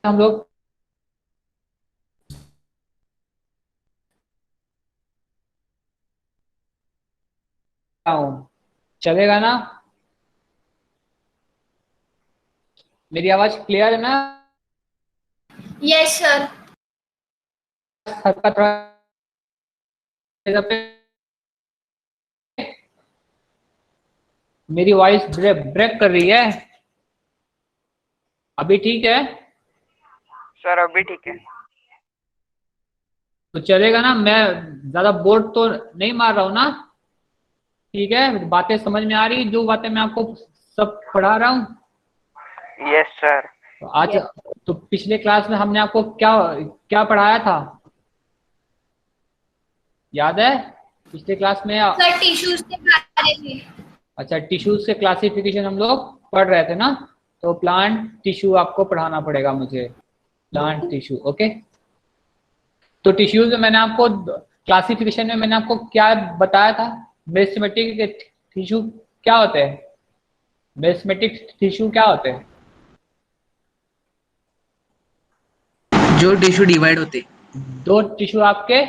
हम लोग चलेगा ना? मेरी आवाज क्लियर है ना? Yes sir. सबका थोड़ा मेरी वॉइस ब्रेक कर रही है। अभी ठीक है? सर अभी ठीक है। तो चलेगा ना? मैं ज्यादा बोर्ड तो नहीं मार रहा हूँ ना? ठीक है, बातें समझ में आ रही, जो बातें मैं आपको सब पढ़ा रहा हूँ? Yes sir. तो आज तो पिछले क्लास में हमने आपको क्या क्या पढ़ाया था, याद है? पिछले क्लास में सर टिश्यूज के बारे में। अच्छा, टिश्यूज के क्लासिफिकेशन हम लोग पढ़ रहे थे ना? तो प्लांट टिश्यू आपको पढ़ाना पड़ेगा मुझे, प्लांट टिश्यू। ओके, तो टिश्यूज में मैंने आपको क्लासिफिकेशन में मैंने आपको क्या बताया था? मेरिस्टेमेटिक टिश्यू क्या होते हैं? मेरिस्टेमेटिक टिश्यू क्या होते हैं? जो टिश्यू डिवाइड होते, दो टिश्यू आपके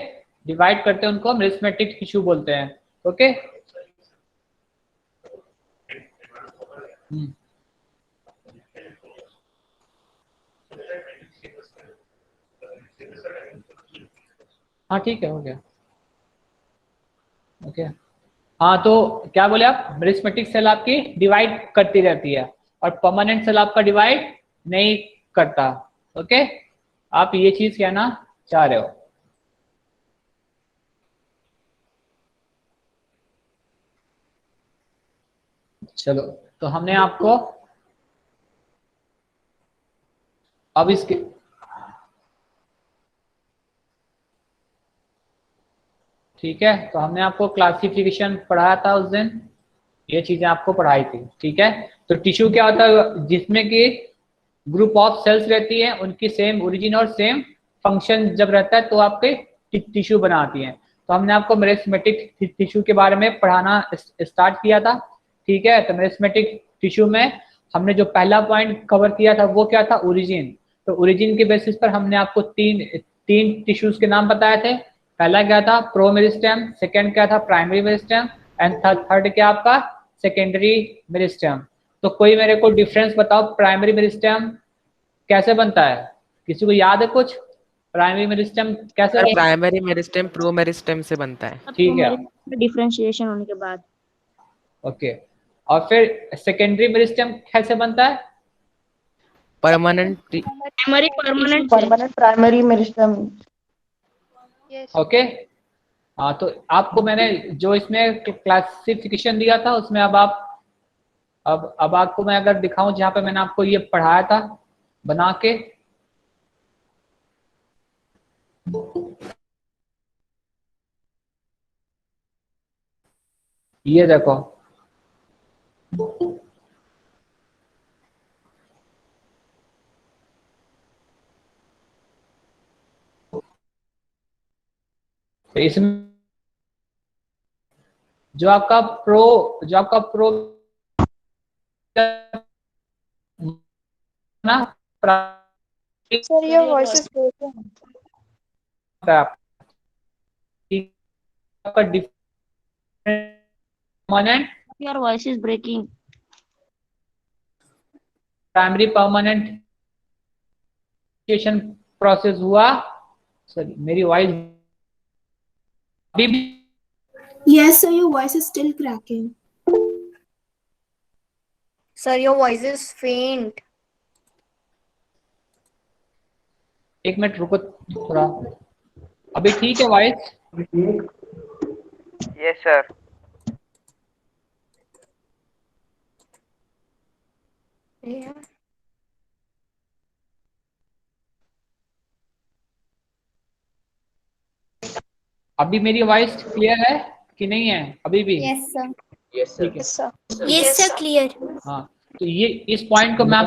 डिवाइड करते हैं, उनको मेरिस्टेमेटिक टिश्यू बोलते हैं। ओके। हाँ ठीक है, हो गया। ओके। हाँ तो क्या बोले आप? मेरिस्टेमेटिक सेल आपकी डिवाइड करती रहती है और परमानेंट सेल आपका डिवाइड नहीं करता। ओके, आप ये चीज कहना चाह रहे हो? चलो, तो हमने आपको अब इसके ठीक है, तो हमने आपको क्लासिफिकेशन पढ़ाया था उस दिन, ये चीजें आपको पढ़ाई थी। ठीक है, तो टिश्यू क्या होता है? जिसमें कि ग्रुप ऑफ सेल्स रहती है, उनकी सेम ओरिजिन और सेम फंक्शन जब रहता है तो आपके टिश्यू बनाती हैं। तो हमने आपको मेरिस्टेमेटिक टिश्यू के बारे में पढ़ाना स्टार्ट किया था। ठीक है, तो मेरिस्टेमेटिक टिश्यू में हमने जो पहला पॉइंट कवर किया था वो क्या था? ओरिजिन। तो ओरिजिन के बेसिस पर हमने आपको तीन तीन टिश्यूज के नाम बताए थे। पहला क्या था? प्रो मेरिस्टेम, सेकेंड क्या था? प्राइमरी मेरिस्टेम, एंड थर्ड क्या आपका? Secondary meristem. तो कोई मेरे को डिफरेंस बताओ, प्राइमरी मेरिस्टेम कैसे बनता है? किसी को याद है कुछ? प्राइमरी मेरिस्टेम कैसे सर बनता प्राइमरी मेरिस्टेम प्रो मेरिस्टेम से बनता है। है? ठीक है, डिफरेंशिएशन होने के बाद। ओके। और फिर सेकेंडरी मेरिस्टेम कैसे बनता है? Permanent permanent primary meristem. Okay. हाँ, तो आपको मैंने जो इसमें क्लासिफिकेशन दिया था उसमें अब आप अब आपको मैं अगर दिखाऊं जहाँ पे मैंने आपको ये पढ़ाया था बना के, ये देखो। तो इसमें जो आपका प्रो ना सर ये वॉइसेस आपका permanent, your voice is breaking. Primary permanent differentiation process हुआ। सॉरी, मेरी वॉइस अभी भी Yes, sir, your voice is still cracking. Sir, your voice is faint. एक मिनट रुको थोड़ा। अभी ठीक है वॉइस? Yes, sir. Yeah. अभी मेरी वॉइस क्लियर है कि नहीं है अभी भी? Yes, sir. ठीक है। Yes, sir. Yes, sir, clear. हाँ, तो ये इस पॉइंट को मैं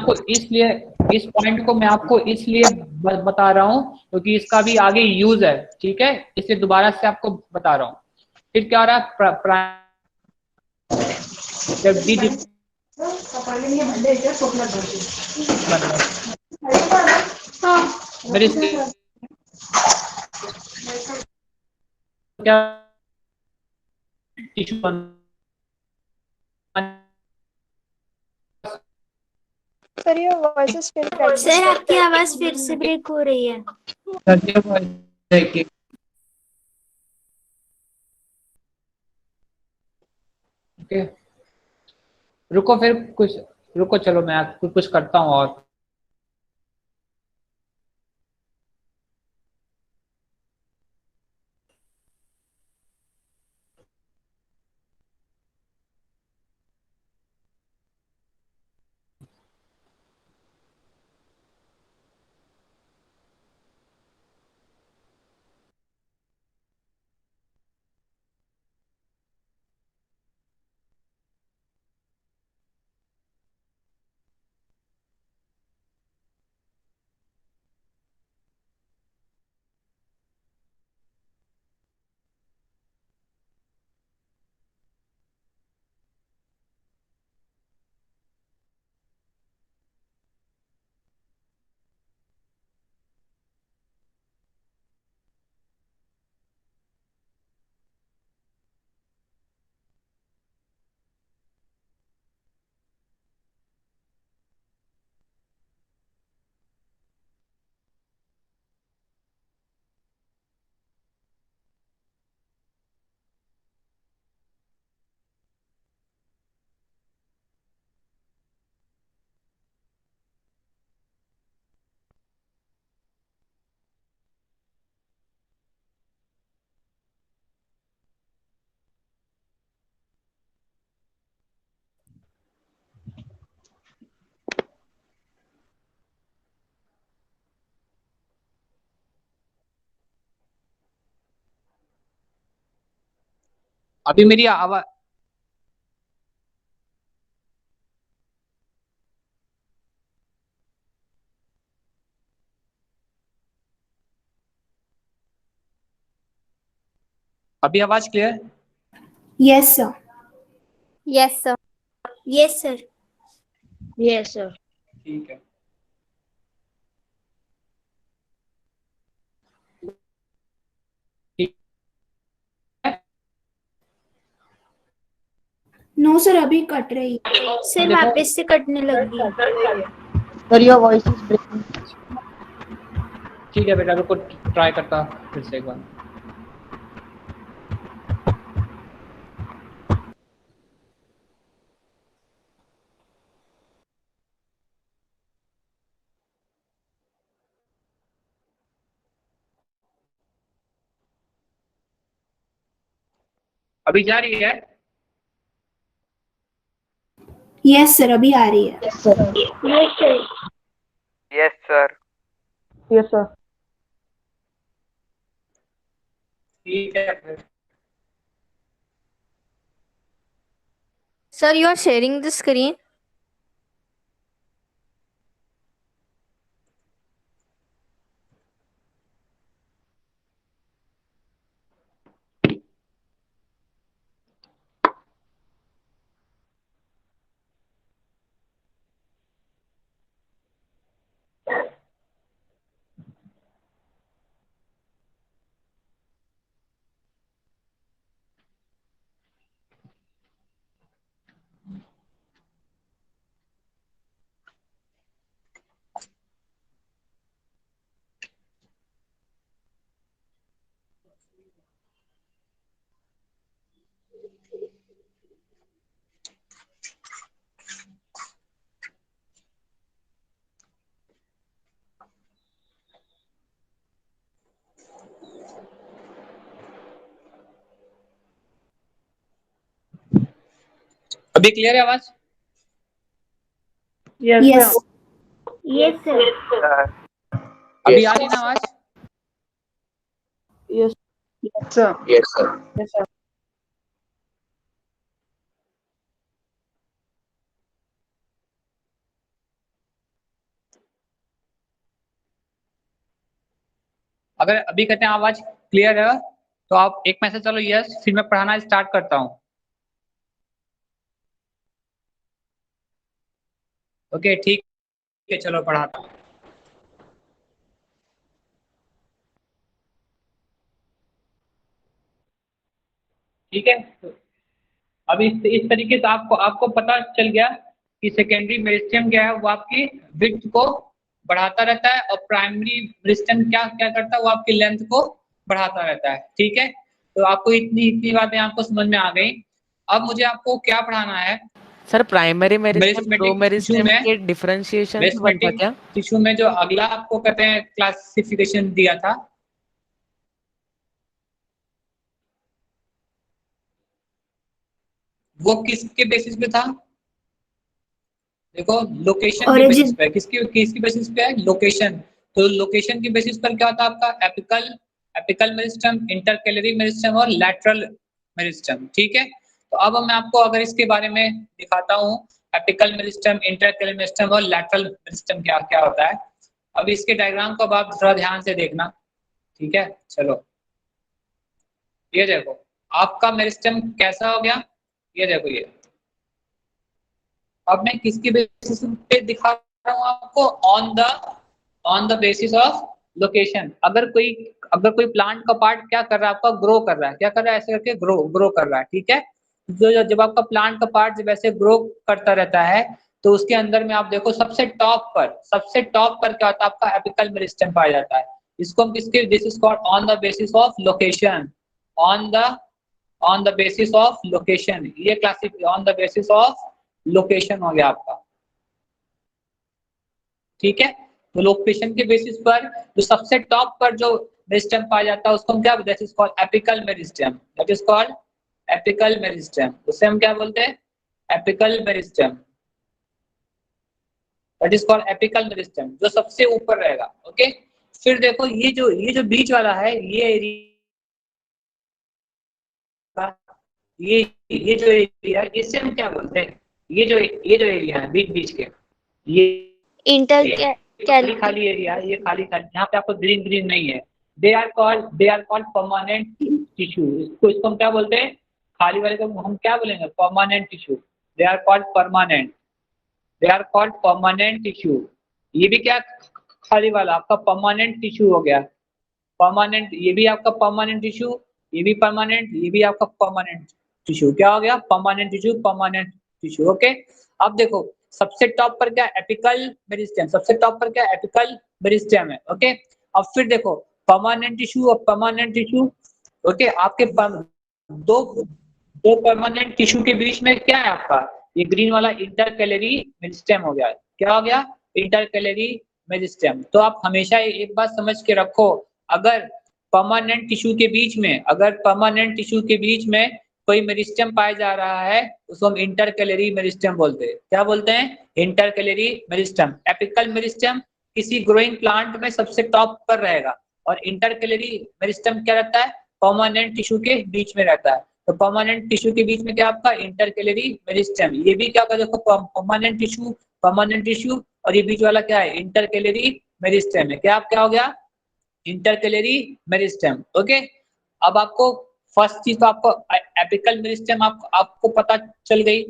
आपको इसलिए बता रहा हूँ क्योंकि इसका भी आगे यूज है, ठीक है, इसलिए दोबारा से आपको बता रहा हूँ। फिर क्या हो रहा है, जब डी मेरे क्या tissue Sir, your voice is still cracking. Sir आपकी आवाज फिर से ब्रेक हो रही है। ओके, रुको फिर कुछ, रुको चलो मैं कुछ करता हूँ और। अभी मेरी आवाज अभी आवाज clear? Yes, sir. Yes, sir. Yes, sir. Yes, sir. ठीक है। ठीक है, No, sir, अभी कट रही है। सर देखो वापस से कटने लगी। Sir, your voice is breaking. ठीक है बेटा, रुको ट्राई करता फिर से एक बार। अभी जा रही है? Yes, sir, अभी आ रही है। Yes, sir. Yes, sir. Yes, sir. Yes, sir. ठीक है फिर। Sir, you are sharing the screen. अभी क्लियर है आवाज? Yes. Yes, sir. sir. अभी आ रही ना आवाज? Yes, sir. Yes, sir. Yes, sir. अगर अभी कहते हैं आवाज क्लियर है तो आप एक मैसेज चलो यस, फिर मैं पढ़ाना स्टार्ट करता हूँ। ओके ठीक है, चलो पढ़ाता हूँ। ठीक है, तो अब इस तरीके से आपको आपको पता चल गया कि सेकेंडरी मेरिस्टेम क्या है, वो आपकी विड्थ को बढ़ाता रहता है, और प्राइमरी मेरिस्टेम क्या क्या करता है, वो आपकी लेंथ को बढ़ाता रहता है। ठीक है, तो आपको इतनी बातें आपको समझ में आ गई। अब मुझे आपको क्या पढ़ाना है? Sir primary meristem meristematic pro tissue meristem में, के डिफरेंशिएशन से बनता मेरिस्टेमेटिक क्या? टिश्यू में जो अगला आपको कहते हैं क्लासिफिकेशन दिया था, वो किसके बेसिस पे था? देखो लोकेशन के बेसिस Origin. पे, किसकी बेसिस पे है? लोकेशन। तो लोकेशन के बेसिस पर क्या होता है आपका? एपिकल मेरिस्टेम, इंटरकैलरी मेरिस्टेम और लैटरल मेरिस्टेम। ठीक है, तो अब मैं आपको अगर इसके बारे में दिखाता हूँ, एपिकल मेरिस्टेम, इंटरकैलरी मेरिस्टेम और लैटरल मेरिस्टेम क्या क्या होता है। अब इसके डायग्राम को अब आप थोड़ा ध्यान से देखना। ठीक है, चलो ये देखो आपका मेरिस्टेम कैसा हो गया, ये देखो ये। अब मैं किसकी बेसिस पे दिखा रहा हूँ आपको? On the basis of location. अगर कोई प्लांट का पार्ट क्या कर रहा है आपका? ग्रो कर रहा है। क्या कर रहा है? ऐसे करके ग्रो कर रहा है। ठीक है, जब आपका प्लांट का पार्ट जब ऐसे ग्रो करता रहता है तो उसके अंदर में आप देखो सबसे टॉप पर क्या होता है आपका? एपिकल मेरिस्टेम पाया जाता है। इसको हम किसके? This is called on the basis of location. On the basis of location, ये classic on the basis of location हो गया आपका। ठीक है, तो लोकेशन के बेसिस पर जो सबसे टॉप पर जो मेरिस्टेम पाया जाता है उसको हम क्या? That is called apical meristem. That is called apical meristem. उसे हम क्या बोलते हैं? Apical meristem. That is called apical meristem, जो सबसे ऊपर रहेगा। ओके, फिर देखो ये जो बीच वाला है, ये एरिया, ये जो एरिया, इससे हम क्या बोलते हैं? ये जो एरिया है बीच बीच के, ये खाली एरिया, ये खाली यहाँ पे आपको ग्रीन नहीं है, they are called permanent tissue. इसको हम क्या बोलते हैं? खाली वाले को हम क्या बोलेंगे? Permanent tissue. They are called permanent tissue. ये भी क्या? खाली वाला आपका परमानेंट टिश्यू हो गया। परमानेंट, ये भी आपका परमानेंट टिश्यू, ये भी परमानेंट, ये भी आपका परमानेंट टिश्यू। क्या हो गया? Permanent tissue. ओके, अब देखो सबसे टॉप पर क्या? Apical meristem. सबसे टॉप पर क्या? एपिकल मेरिस्टेम है। ओके, अब फिर देखो परमानेंट टिश्यू और परमानेंट टिश्यू। ओके, आपके दो परमानेंट टिश्यू के बीच में क्या है आपका? ये ग्रीन वाला इंटरकैलरी मेरिस्टेम हो गया। क्या हो गया? Intercalary meristem. तो आप हमेशा एक बात समझ के रखो, अगर परमानेंट टिश्यू के बीच में कोई मेरिस्टेम पाया जा रहा है उसको हम इंटरकैलरी मेरिस्टेम बोलते हैं। क्या बोलते हैं? Intercalary meristem. एपिकल मेरिस्टेम किसी ग्रोइंग प्लांट में सबसे टॉप पर रहेगा, और इंटरकैलरी मेरिस्टेम क्या रहता है? परमानेंट टिश्यू के बीच में रहता है। तो परमानेंट टिश्यू के बीच में क्या आपका? Intercalary meristem. ये भी क्या होगा? देखो परमानेंट टिश्यू और ये बीच वाला क्या है? इंटरकैलरी मेरिस्टेम है। क्या हो गया? Intercalary meristem. ओके, अब आपको फर्स्ट चीज तो आपको एपिकल मेरिस्टेम आपको पता चल गई।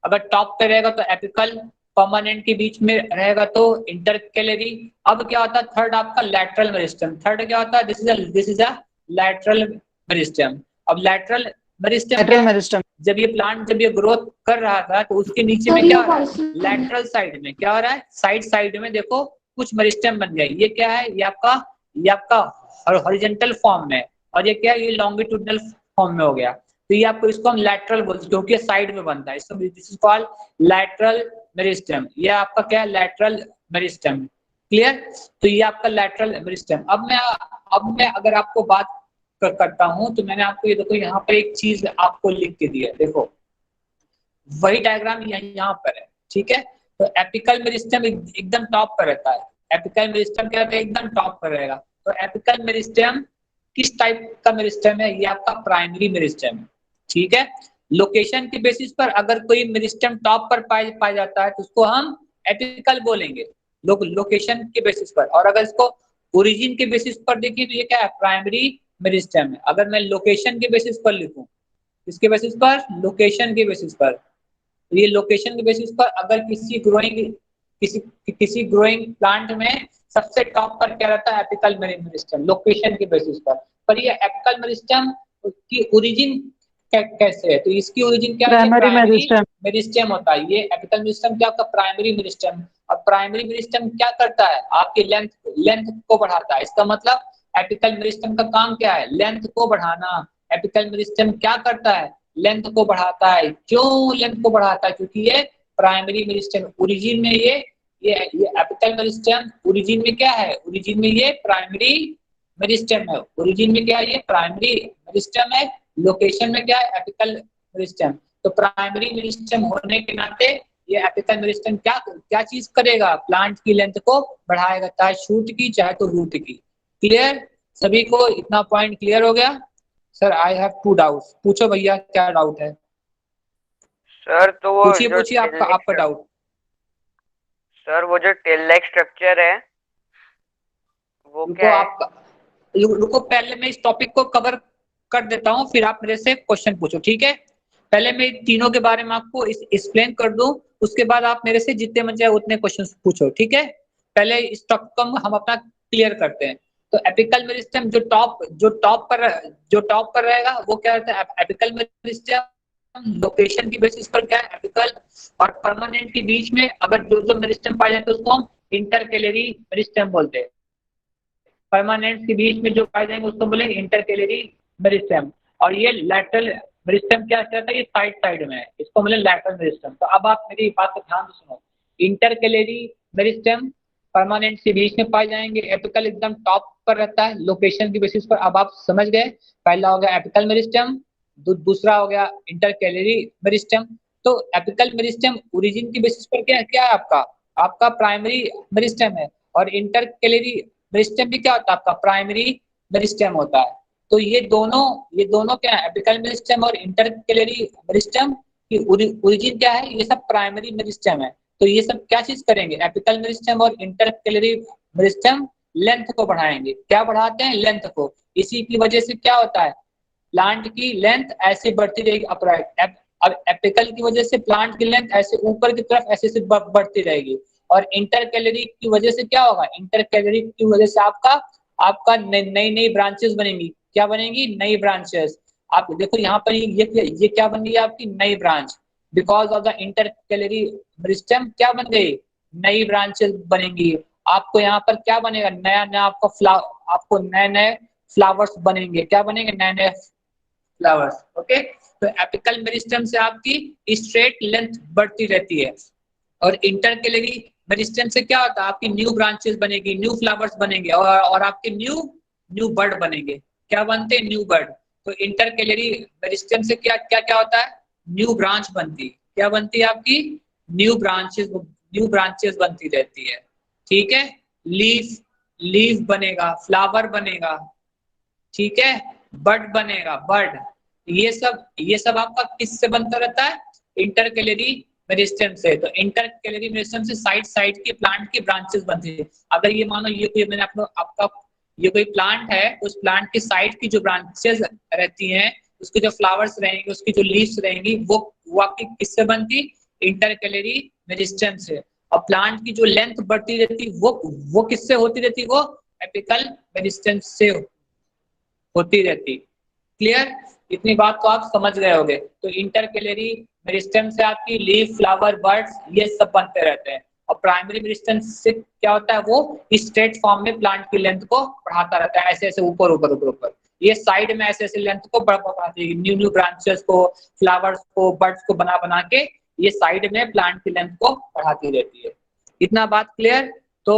अगर टॉप पे रहेगा तो एपिकल, परमानेंट के बीच में रहेगा तो इंटरकैलरी। अब क्या होता है? थर्ड आपका लैटरल मेरिस्टेम। थर्ड क्या होता है? This is a lateral meristem. अब लैटरल मेरिस्टेम जब ये ग्रोथ कर रहा था तो उसके नीचे में क्या हो रहा है? लैटरल साइड में क्या हो रहा है? साइड में देखो कुछ मेरिस्टेम बन गया। ये क्या है? ये आपका हॉरिजॉन्टल फॉर्म में, और ये क्या है? ये लॉन्गिट्यूडनल फॉर्म में हो गया। तो ये आपको, इसको हम लैटरल बोलते हैं क्योंकि साइड में बनता है। इसको this is called lateral meristem. ये आपका क्या है? Lateral meristem. क्लियर? तो ये आपका लैटरल मेरिस्टेम। अब मैं अगर आपको बात करता हूं तो मैंने आपको ये देखो यहाँ पर एक चीज आपको लिख के दी है। देखो वही डायग्राम यहाँ पर है, ठीक है। तो एपिकल मेरिस्टम एकदम टॉप पर रहता है, एपिकल मेरिस्टम क्या रहता है, एकदम टॉप पर रहेगा। तो एपिकल मेरिस्टम किस टाइप का मेरिस्टम है, ये आपका प्राइमरी मेरिस्टम है, ठीक है। लोकेशन के बेसिस पर अगर कोई मेरिस्टम टॉप पर पाया जाता है तो उसको हम एपिकल बोलेंगे, लोकेशन के बेसिस पर। और अगर इसको ओरिजिन के बेसिस पर देखिए तो ये क्या है, प्राइमरी मेरिस्टम है। अगर मैं लोकेशन के बेसिस पर लिखूं, इसके बेसिस पर, लोकेशन के बेसिस पर, तो ये लोकेशन के बेसिस पर अगर किसी ग्रोइंग प्लांट में सबसे टॉप पर क्या रहता है, एपिकल मेरिस्टम, लोकेशन के बेसिस पर ये एपिकल मेरिस्टम की ओरिजिन कैसे है, तो इसकी ओरिजिन क्या है, प्राइमरी मेरिस्टम होता है। ये एपिकल मेरिस्टम क्या आपका प्राइमरी मेरिस्टम। और प्राइमरी मेरिस्टम क्या करता है, आपके लेंथ को बढ़ाता है। इसका मतलब एपिकल मेरिस्टम का काम क्या है, लेंथ को बढ़ाना। एपिकल मेरिस्टम क्या करता है, लेंथ को बढ़ाता है। क्यों लेंथ को बढ़ाता है, क्योंकि ये प्राइमरी मेरिस्टम, ओरिजिन में ये एपिकल मेरिस्टम ओरिजिन में क्या है, ओरिजिन में ये प्राइमरी मेरिस्टम है, ओरिजिन में क्या है, ये प्राइमरी मेरिस्टम है। लोकेशन में क्या है, एपिकल मेरिस्टम। तो प्राइमरी मेरिस्टम होने के नाते ये एपिकल मेरिस्टम क्या चीज करेगा, प्लांट की लेंथ को बढ़ाएगा, चाहे शूट की चाहे तो रूट की। क्लियर, सभी को इतना पॉइंट क्लियर हो गया। सर आई हैव 2 डाउट्स, पूछो भैया क्या डाउट है। सर तो वो पूछिए आपका डाउट। सर वो जो टेल लाइक स्ट्रक्चर है वो क्या है? रुको पहले मैं इस टॉपिक को कवर कर देता हूँ, फिर आप मेरे से क्वेश्चन पूछो, ठीक है। पहले मैं तीनों के बारे में आपको एक्सप्लेन कर दूं, उसके बाद आप मेरे से जितने मन चाहे उतने क्वेश्चन पूछो, ठीक है। पहले इस टॉपिक को हम अपना क्लियर करते हैं। तो एपिकल मेरिस्टम जो टॉप पर रहेगा वो क्या रहता है, एपिकल मेरिस्टम लोकेशन की बेसिस पर क्या है, एपिकल और परमानेंट के बीच में अगर जो मेरिस्टम पाए जाते हैं उसको हम इंटरकैलरी मेरिस्टम बोलते हैं। परमानेंट के बीच में जो पाए जाएंगे उसको बोलेंगे इंटरकैलरी मेरिस्टम। और ये लैटरल मेरिस्टम क्या कहता है, ये साइड में है, इसको बोले लैटरल मेरिस्टम। तो अब आप मेरी बात को ध्यान से सुनो। इंटरकैलरी मेरिस्टम परमानेंट के बीच में पाए जाएंगे, एपिकल एकदम टॉप पर रहता है लोकेशन की बेसिस पर। अब आप समझ गए, पहला हो गया एपिकल मेरिस्टम, दूसरा हो गया इंटरकैलरी मेरिस्टम। तो एपिकल मेरिस्टम ओरिजिन की बेसिस पर क्या है आपका प्राइमरी मेरिस्टम है, और इंटरकैलरी मेरिस्टम भी क्या होता है, आपका प्राइमरी मेरिस्टम होता है। तो ये दोनों क्या है, एपिकल मेरिस्टम और इंटरकैलरी मेरिस्टम की ओरिजिन क्या है, ये सब प्राइमरी मेरिस्टम है। तो ये सब क्या चीज करेंगे, एपिकल मेरिस्टम और इंटरकैलरी मेरिस्टम लेंथ को बढ़ाएंगे। क्या बढ़ाते हैं, लेंथ को। इसी की वजह से क्या होता है, प्लांट की लेंथ ऐसे बढ़ती रहेगी अपराइट। अब एपिकल की वजह से प्लांट की लेंथ ऐसे ऊपर की तरफ ऐसे बढ़ती रहेगी। और इंटरकैलरी की वजह से क्या होगा, इंटरकैलरी की वजह से आपका नई ब्रांचेस बनेंगी। क्या बनेंगी, नई ब्रांचेस। आप देखो यहाँ पर ये क्या बन गई आपकी नई branch, because of the intercalary meristem क्या बन गई, नई ब्रांचेस बनेंगी। आपको यहाँ पर क्या बनेगा, नया आपको नए फ्लावर्स बनेंगे। क्या बनेंगे, नए फ्लावर्स। ओके, तो एपिकल मेरिस्टम से आपकी स्ट्रेट लेंथ बढ़ती रहती है, और इंटरकैलरी मेरिस्टम से क्या होता है, आपकी न्यू ब्रांचेस बनेगी, न्यू फ्लावर्स बनेंगे, और आपके न्यू बर्ड बनेंगे। क्या बनते हैं, न्यू बर्ड। तो इंटरकैलरी मेरिस्टम से क्या होता है, न्यू ब्रांच बनती। क्या बनती है आपकी, न्यू ब्रांचेस बनती रहती है, ठीक है। लीफ बनेगा, फ्लावर बनेगा, ठीक है, बर्ड बनेगा, बर्ड। ये सब आपका किससे बनता रहता है, इंटरकैलरी मेरिस्टम से। तो इंटरकैलरी मेरिस्टम से साइड के प्लांट की ब्रांचेस बनती है। अगर ये मानो ये कोई प्लांट है, उस प्लांट के साइड की जो ब्रांचेस रहती हैं, उसके जो फ्लावर्स रहेंगे, उसकी जो लीव्स रहेंगी, वो आपकी किससे बनती, इंटरकैलरी मेरिस्टम से। और प्लांट की जो लेंथ बढ़ती रहती वो किससे होती रहती, वो एपिकल मेरिस्टम से होती रहती। क्लियर, इतनी बात तो आप समझ गए होंगे। तो इंटरकैलरी मेरिस्टम से आपकी लीफ, फ्लावर, बर्ड्स ये सब बनते रहते हैं। और प्राइमरी मेरिस्टम से क्या होता है, वो स्ट्रेट फॉर्म में प्लांट की लेंथ को बढ़ाता रहता है, ऐसे ऊपर। ये साइड में ऐसे लेंथ को बढ़ाती है, न्यू ब्रांचेस को, फ्लावर्स को, बर्ड्स को बना के ये साइड में प्लांट की लेंथ को बढ़ाती रहती है। इतना बात क्लियर। तो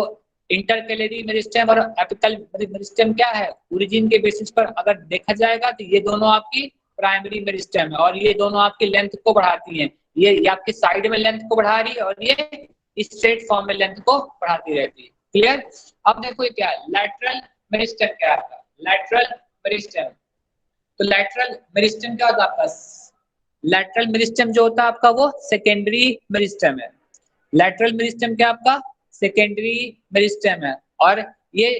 इंटरकैलरी मेरिस्टम और एपिकल मेरिस्टम क्या है, ओरिजिन के बेसिस पर अगर देखा जाएगा तो ये दोनों आपकी प्राइमरी मेरिस्टम है, और ये दोनों आपकी लेंथ को बढ़ाती हैं। ये आपके साइड में लेंथ को बढ़ा रही है और ये स्ट्रेट फॉर्म में लेंथ को बढ़ाती रहती है। क्लियर? अब देखो ये क्या है, लैटरल मेरिस्टम क्या है, लैटरल मेरिस्टम। तो लैटरल मेरिस्टम क्या होता है आपका, लैटरल मेरिस्टम जो होता है आपका वो सेकेंडरी मेरिस्टम है। लैटरल मेरिस्टम क्या आपका, सेकेंडरी मेरिस्टम है। और ये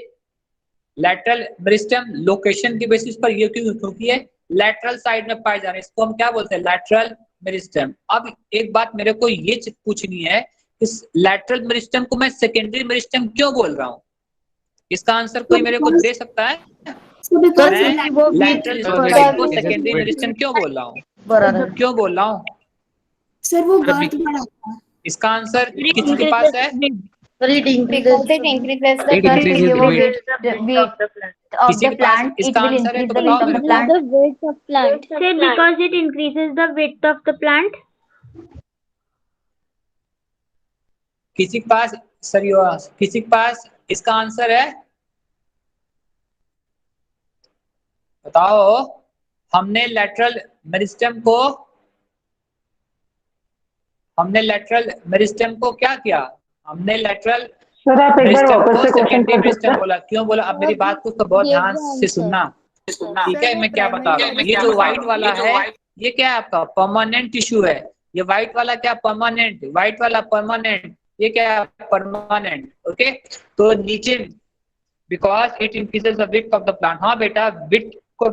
लैटरल मेरिस्टम लोकेशन के बेसिस पर ये क्योंकि ये लैटरल साइड में पाए जा रहे हैं, इसको हम क्या बोलते हैं, लैटरल मेरिस्टम। अब एक बात मेरे को ये पूछनी है, इस लैटरल मेरिस्टम को मैं सेकेंडरी मेरिस्टम क्यों बोल रहा हूँ? इसका आंसर कोई मेरे को दे सकता है? मैं लैटरल मेरिस्टम को सेकेंडरी मेरिस्टम क्यों बोल रहा हूँ, क्यों बोल रहा हूँ? सर वो गर्थ बढ़ाता है। इसका आंसर किसके पास है? Because it increases the width of किसी the के पास plant, it इसका will आंसर है increase तो the बताओ width of मेरे the को। plant. The width of plant. Say because it increases the width of the plant. किसी के पास किसी के पास इसका आंसर है? बताओ। हमने लैटरल मेरिस्टम को क्या किया, हमने लैटरल मेरिस्टम को सेकेंडरी मेरिस्टम बोला। क्यों बोला? अब मेरी बात को तो बहुत ध्यान से सुनना, ठीक है? मैं क्या बता रहा हूँ, ये जो व्हाइट वाला है ये क्या है आपका, परमानेंट टिश्यू है। ये व्हाइट वाला क्या, परमानेंट, व्हाइट वाला परमानेंट, ये क्या है, परमानेंट। ओके, तो नीचे because it increases the width of the plant. हाँ बेटा, विड्थ को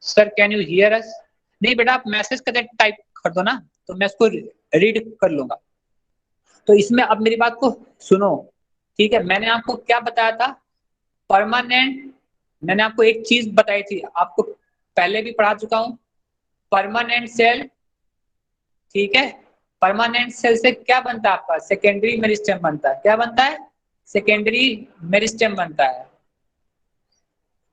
सर कैन यू हियर अस? नहीं बेटा, आप मैसेज करके टाइप कर दो ना, तो मैं इसको रीड कर लूंगा। तो इसमें अब मेरी बात को सुनो, ठीक है? मैंने आपको क्या बताया था, परमानेंट। मैंने आपको एक चीज बताई थी, आपको पहले भी पढ़ा चुका हूं, परमानेंट सेल, ठीक है? परमानेंट सेल से क्या बनता है आपका, सेकेंडरी मेरिस्टम बनता है। क्या बनता है? सेकेंडरी मेरिस्टम बनता है।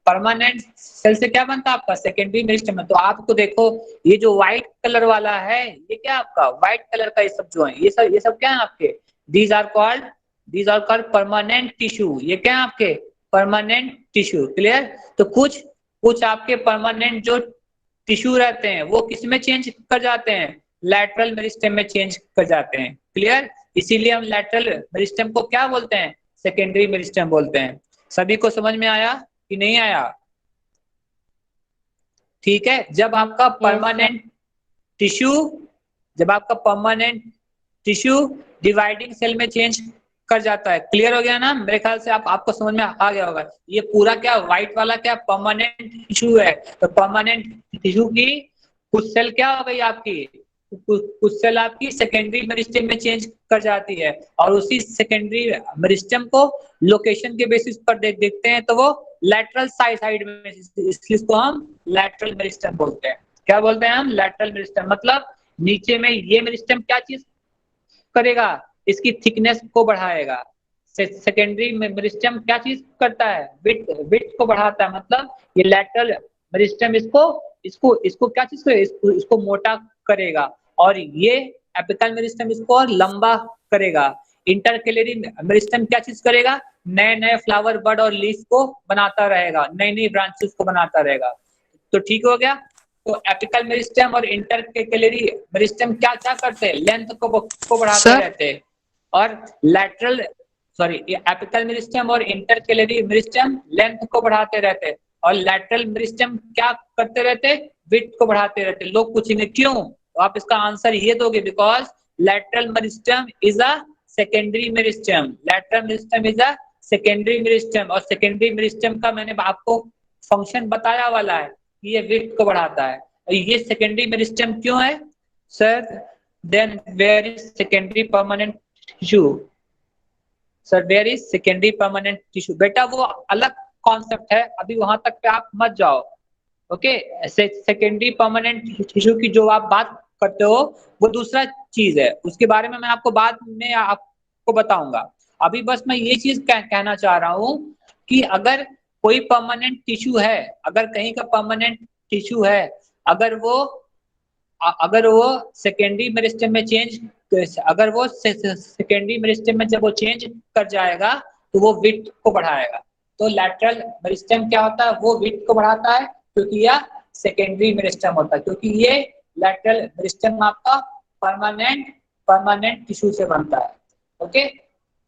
परमानेंट सेल से क्या बनता है आपका, सेकेंडरी मेरिस्टम। तो आपको देखो, ये जो व्हाइट कलर वाला है ये क्या आपका, व्हाइट कलर का ये सब जो है, ये सब क्या है आपके, these are called permanent tissue. ये क्या है आपके, परमानेंट टिश्यू। क्लियर? तो कुछ आपके परमानेंट जो टिश्यू रहते हैं वो किस में चेंज कर जाते हैं, लैटरल मेरिस्टम में चेंज कर जाते हैं। क्लियर? इसीलिए हम लैटरल मेरिस्टम को क्या बोलते हैं, सेकेंडरी मेरिस्टम बोलते हैं। सभी को समझ में आया कि नहीं आया? ठीक है। जब आपका परमानेंट टिश्यू डिवाइडिंग सेल में चेंज कर जाता है। क्लियर हो गया ना? मेरे ख्याल से आपको समझ में आ गया होगा। ये पूरा क्या, व्हाइट वाला क्या, परमानेंट टिश्यू है। तो परमानेंट टिश्यू की कुछ सेल क्या हो गई आपकी, कुछ सेल आपकी सेकेंडरी मेरिस्टम में चेंज कर जाती है, और उसी सेकेंडरी मेरिस्टम को लोकेशन के बेसिस पर देखते हैं तो वो लैटरल साइड में, इसलिए इसको हम लैटरल मेरिस्टम बोलते हैं। क्या बोलते हैं हम, लैटरल मेरिस्टम। मतलब नीचे में ये मेरिस्टम क्या चीज करेगा, इसकी थिकनेस को बढ़ाएगा। सेकेंडरी मेरिस्टम क्या चीज करता है, विड्थ को बढ़ाता है। मतलब ये लैटरल मेरिस्टम इसको क्या चीज करेगा, इसको मोटा करेगा, और ये एपिकल मेरिस्टम इसको और लंबा करेगा। इंटरकेलरी मेरिस्टम क्या चीज करेगा, नए नए फ्लावर, बड और लीफ को बनाता रहेगा, नई नई ब्रांचेस को बनाता रहेगा। तो ठीक हो गया। तो एपिकल मेरिस्टम और इंटरकेलरी मेरिस्टम क्या क्या करते हैं, लेंथ को बढ़ाते रहते हैं। और लैटरल एपिकल मेरिस्टम और इंटरकेलरी मेरिस्टम लेंथ को बढ़ाते रहते हैं, और लैटरल मेरिस्टम क्या करते रहते, विड्थ को बढ़ाते रहते। लोग पूछेंगे क्यों, तो आप इसका आंसर ये दोगे, because lateral meristem is a secondary meristem. Lateral meristem is a secondary meristem, और सेकेंडरी मेरिस्टम का मैंने आपको फंक्शन बताया वाला है कि ये विड्थ को बढ़ाता है। ये सेकेंडरी मेरिस्टम क्यों है sir? Then where is secondary permanent tissue? Sir where is secondary permanent tissue? बेटा वो अलग कॉन्सेप्ट है, अभी वहां तक पे आप मत जाओ। ओके, सेकेंडरी परमानेंट टिश्यू की जो आप बात करते हो वो दूसरा चीज है, उसके बारे में मैं आपको बाद में आपको बताऊंगा। अभी बस मैं ये चीज कहना चाह रहा हूँ कि अगर कोई परमानेंट टिश्यू है, अगर कहीं का परमानेंट टिश्यू है, अगर वो सेकेंडरी मेरिस्टम में चेंज, अगर वो सेकेंडरी मेरिस्टम में जब वो चेंज कर जाएगा तो वो विड्थ को बढ़ाएगा। तो लैटरल मेरिस्टम क्या होता है, वो विड्थ को बढ़ाता है, क्योंकि यह सेकेंडरी मेरिस्टम होता है, क्योंकि ये लैटरल मेरिस्टम आपका परमानेंट टिश्यू से बनता है। ओके,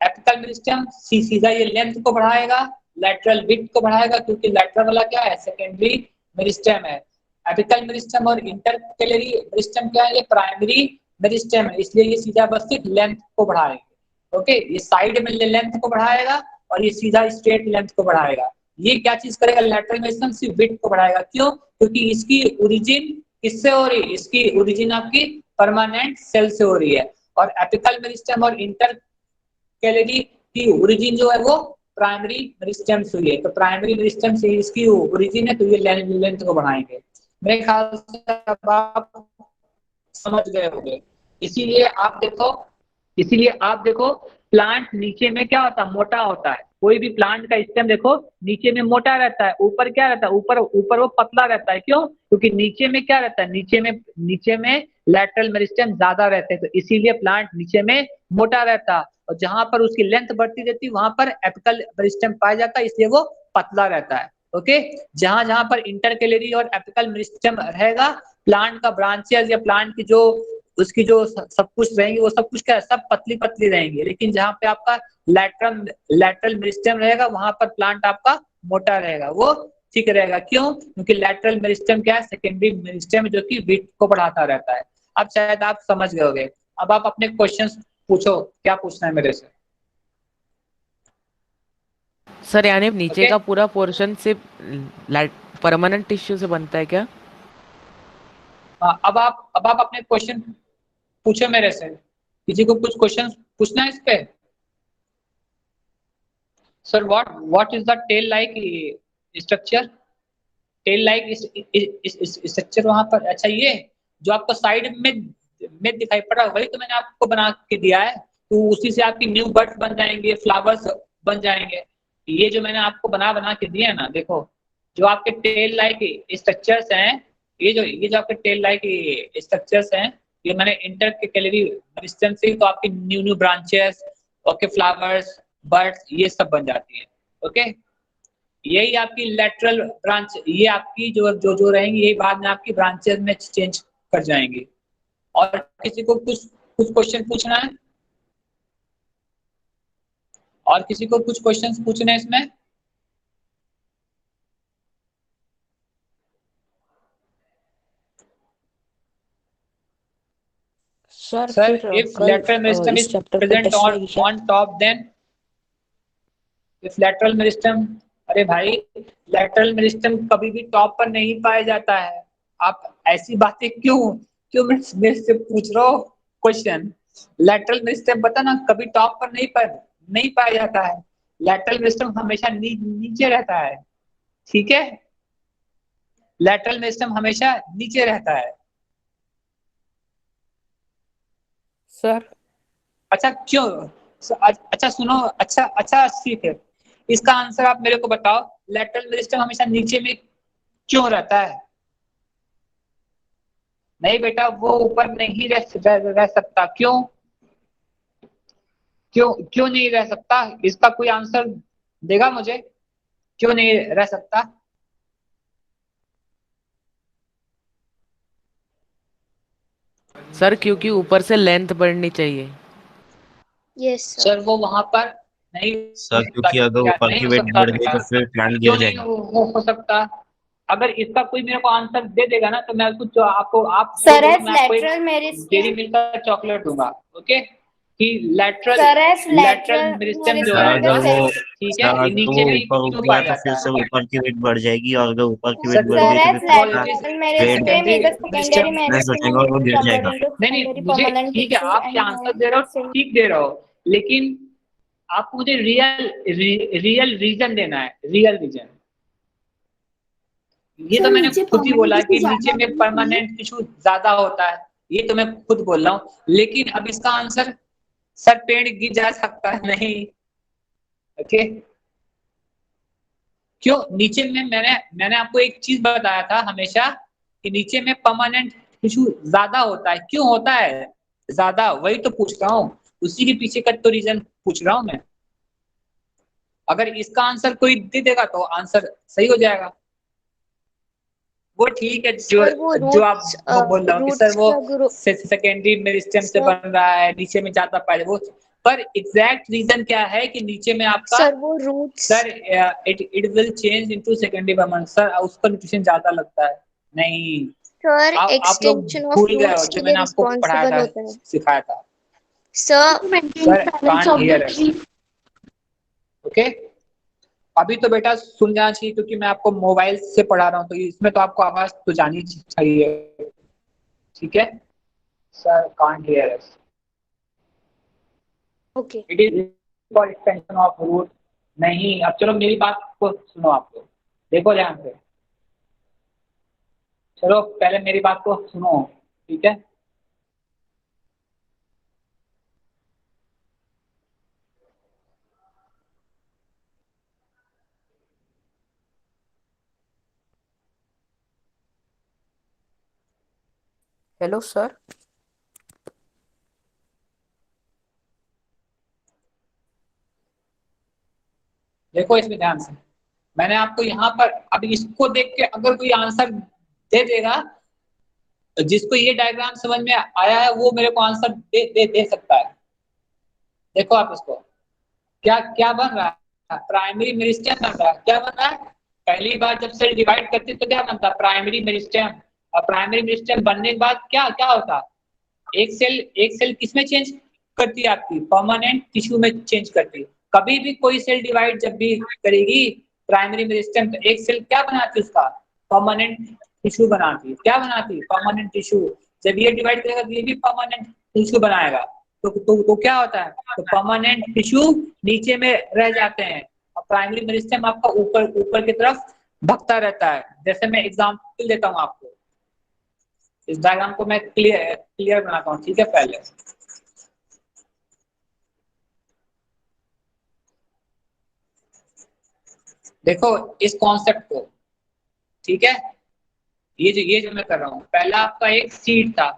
एपिकल मेरिस्टेम सीधा ये लेंथ को बढ़ाएगा, लैटरल विड्थ को बढ़ाएगा, क्योंकि लैटरल वाला क्या है, सेकेंडरी मेरिस्टेम है। एपिकल मेरिस्टेम और इंटरकेलरी मेरिस्टेम क्या है, ये प्राइमरी मेरिस्टेम है, इसलिए ये सीधा बस सिर्फ लेंथ को बढ़ाएंगे। ओके, ये साइड में लेंथ को बढ़ाएगा और ये सीधा स्ट्रेट लेंथ को बढ़ाएगा। ये क्या चीज करेगा, लैटरल मेरिस्टेम सिर्फ विड्थ को बढ़ाएगा। क्यों? क्योंकि इसकी ओरिजिन किससे हो रही है, इसकी ओरिजिन आपकी परमानेंट सेल से हो रही है, और एपिकल मेरिस्टेम और इंटरकेलरी की ओरिजिन जो है वो प्राइमरी मेरिस्टेम से हुई है। तो प्राइमरी मेरिस्टेम से इसकी ओरिजिन है, तो ये लेंथ को बढ़ाएंगे। मेरे ख्याल से अब आप समझ गए होंगे। इसीलिए आप देखो प्लांट नीचे में क्या होता है, मोटा होता है। कोई भी प्लांट का स्टेम देखो नीचे में मोटा रहता है, ऊपर क्या रहता है, ऊपर वो पतला रहता है। क्यों? क्योंकि नीचे में क्या रहता है, नीचे में लैटरल मेरिस्टेम ज्यादा रहते हैं, तो इसीलिए प्लांट नीचे में मोटा रहता है, और जहां पर उसकी लेंथ बढ़ती रहती है वहां पर एपिकल मेरिस्टेम पाया जाता है, इसलिए वो पतला रहता है। ओके, जहां पर इंटरकेलरी और एपिकल मेरिस्टेम रहेगा, प्लांट का ब्रांचेस या प्लांट की जो उसकी जो सब कुछ रहेंगे वो सब कुछ क्या है, सब पतली पतली रहेंगी। लेकिन जहां पे आपका लैटरल मेरिस्टेम रहेगा वहां पर प्लांट आपका मोटा रहेगा, वो ठीक रहेगा। क्यों? क्योंकि लैटरल मेरिस्टेम क्या है, सेकेंडरी मेरिस्टेम जो कि विड्थ को बढ़ाता रहता है। अब शायद आप समझ गए होंगे। अब आप अपने क्वेश्चंस पूछो, क्या पूछना है मेरे से। सर यानी नीचे Okay. का पूरा पोर्शन सिर्फ परमानेंट टिश्यू से बनता है क्या? हाँ, अब आप अपने क्वेश्चन पूछो मेरे से। किसी को कुछ क्वेश्चन पूछना है इस पे? Sir what is the tail like structure? Tail like structure वहां पर, अच्छा ये जो आपको साइड में दिखाई पड़ रहा है वही तो मैंने आपको बना के दिया है, तो उसी से आपकी न्यू बर्ड्स बन जाएंगे, फ्लावर्स बन जाएंगे। ये जो मैंने आपको बना के दिया है ना, देखो जो आपके टेल लाइक स्ट्रक्चर्स हैं, ये जो आपके टेल लाइक स्ट्रक्चर्स हैं, ये मैंने इंटरकेलरी मेरिस्टेम से तो आपकी new branches, okay, flowers, birds, ये सब बन जाती है। ओके, यही आपकी लैटरल ब्रांच, ये आपकी जो रहेंगी यही बाद में आपकी ब्रांचेस में चेंज कर जाएंगी। और किसी को कुछ क्वेश्चन पूछना है? और किसी को कुछ क्वेश्चंस पूछने हैं इसमें? Sir, if lateral meristem is present on top, then if lateral meristem, अरे भाई lateral meristem कभी भी टॉप पर नहीं पाया जाता है। आप ऐसी बातें क्यों मेरे से पूछ रहे हो क्वेश्चन? lateral meristem बता ना, कभी टॉप पर नहीं पाया जाता है। lateral meristem हमेशा नीचे रहता है, ठीक है? lateral meristem हमेशा नीचे रहता है। सर अच्छा क्यों? अच्छा सुनो, अच्छा ठीक है, इसका आंसर आप मेरे को बताओ, लैटरल मेरिस्टेम हमेशा नीचे में क्यों रहता है? नहीं बेटा, वो ऊपर नहीं रह सकता। क्यों नहीं रह सकता? इसका कोई आंसर देगा मुझे, क्यों नहीं रह सकता? सर क्योंकि ऊपर से लेंथ बढ़नी चाहिए। Yes, sir. सर वो वहां पर नहीं सर क्योंकि अगर ऊपर की वेट बढ़ गई तो फिर प्लांट गिर क्यों नहीं जाएगा। हो सकता? अगर इसका कोई मेरे को आंसर दे देगा ना, तो मैं उसको आप Sir, as lateral meristem. Dairy milk का चॉकलेट दूंगा। ओके, कि lateral Sir, as lateral lateral meristem जो सर है अगर वो ठीक है, ये नीचे में ऊपर क्यों उठ गया पाया तो जाता फिर है? से ऊपर की वेट बढ़ जाएगी, और अगर ऊपर की Sir, वेट बढ़ Sir, गई तो as फिर plant lateral meristem is a secondary press हो जाएगा और वो meristem गिर जाएगा। converted into नहीं secondary मुझे permanent ठीक है, tissue आप and आंसर दे रहे हो, ठीक दे रहे हो, लेकिन आपको मुझे रियल रीजन देना है, रियल रीजन। ये तो मैंने खुद ही बोला कि नीचे में परमानेंट टिश्यू ज्यादा होता है, ये तो मैं खुद बोल रहा हूँ, लेकिन अब इसका आंसर सर पेड़ गिर जा सकता है नहीं। ओके, क्यों? नीचे में मैंने आपको एक चीज बताया था हमेशा कि नीचे में परमानेंट टिश्यू ज्यादा होता है। क्यों होता है ज्यादा? वही तो पूछ रहा हूँ, उसी के पीछे का तो रीजन पूछ रहा हूँ मैं। अगर इसका आंसर कोई दे देगा तो आंसर सही हो जाएगा। वो ठीक है, जो सर वो जो आप roots, वो बोल रहा हूँ कि सर roots वो का ग्रो सेकेंडरी मेरिस्टेम से सर बन रहा है, नीचे में जाता पहले वो, पर एग्जैक्ट रीजन क्या है कि नीचे में आपका सर वो roots sir it will change into secondary permanent sir, उसका न्यूट्रिशन ज्यादा लगता है। नहीं, सर आप लोग एक्सटेंशन ऑफ भूल गए हो रूट्स जो के लिए मैंने आपको पढ़ाया रिस्पॉन्सिबल था, होता है सिखाया था सर। सर। कांट हियर है, ओके। अभी तो बेटा सुन जाना चाहिए क्योंकि मैं आपको मोबाइल से पढ़ा रहा हूँ, तो इसमें तो आपको आवाज तो जानी चाहिए, ठीक है सर। कांट हियर है, okay it is for extension of root. नहीं, अब चलो मेरी बात को सुनो, आपको देखो ध्यान से, चलो पहले मेरी बात को सुनो, ठीक है। Hello sir. देखो इसमें ध्यान से, मैंने आपको यहाँ पर अब इसको देख के अगर कोई आंसर दे देगा, जिसको ये डायग्राम समझ में आया है वो मेरे को आंसर दे सकता है। देखो आप इसको, क्या क्या बन रहा है, प्राइमरी मेरिस्टेम बन रहा है। क्या बन रहा है, पहली बार जब सेल डिवाइड करते तो क्या बनता है, प्राइमरी मेरिस्टेम। और प्राइमरी मेरिस्टेम बनने के बाद क्या क्या होता, एक सेल किसमें चेंज करती है, आपकी परमानेंट टिश्यू में चेंज करती है। कभी भी कोई सेल डिवाइड जब भी करेगी प्राइमरी मेरिस्टेम, तो एक सेल क्या बनाती है, उसका परमानेंट टिश्यू बनाती है। क्या बनाती है, परमानेंट टिश्यू। जब ये डिवाइड करेगा तो ये भी परमानेंट टिश्यू बनाएगा। तो क्या होता है, तो परमानेंट टिश्यू नीचे में रह जाते हैं और प्राइमरी मेरिस्टेम आपका ऊपर ऊपर की तरफ भगता रहता है। जैसे मैं एग्जांपल देता हूँ आपको, इस डायग्राम को मैं क्लियर बनाता हूँ, ठीक है। पहले देखो इस कॉन्सेप्ट को, ठीक है। ये जो मैं कर रहा हूँ, पहला आपका एक सीड था,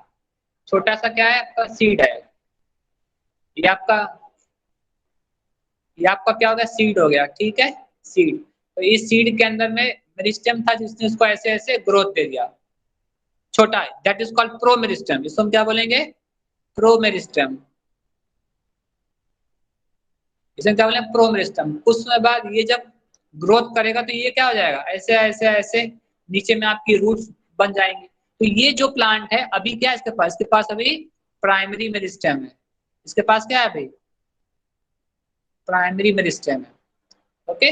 छोटा सा क्या है आपका सीड है, ये आपका क्या हो गया, सीड हो गया, ठीक है सीड। तो इस सीड के अंदर में मेरिस्टेम था जिसने उसको ऐसे ऐसे ग्रोथ दे दिया, छोटा है, दैट इज कॉल्ड प्रोमेरिस्टेम। इसको हम क्या बोलेंगे, प्रोमेरिस्टेम। इसे क्या बोले, प्रोमेरिस्टेम। कुछ समय बाद ये जब ग्रोथ करेगा तो ये क्या हो जाएगा, ऐसे ऐसे ऐसे नीचे में आपकी रूट्स बन जाएंगी। तो ये जो प्लांट है अभी क्या है इसके पास अभी प्राइमरी मेरिस्टेम है। इसके पास क्या है अभी, प्राइमरी मेरिस्टेम है, ओके।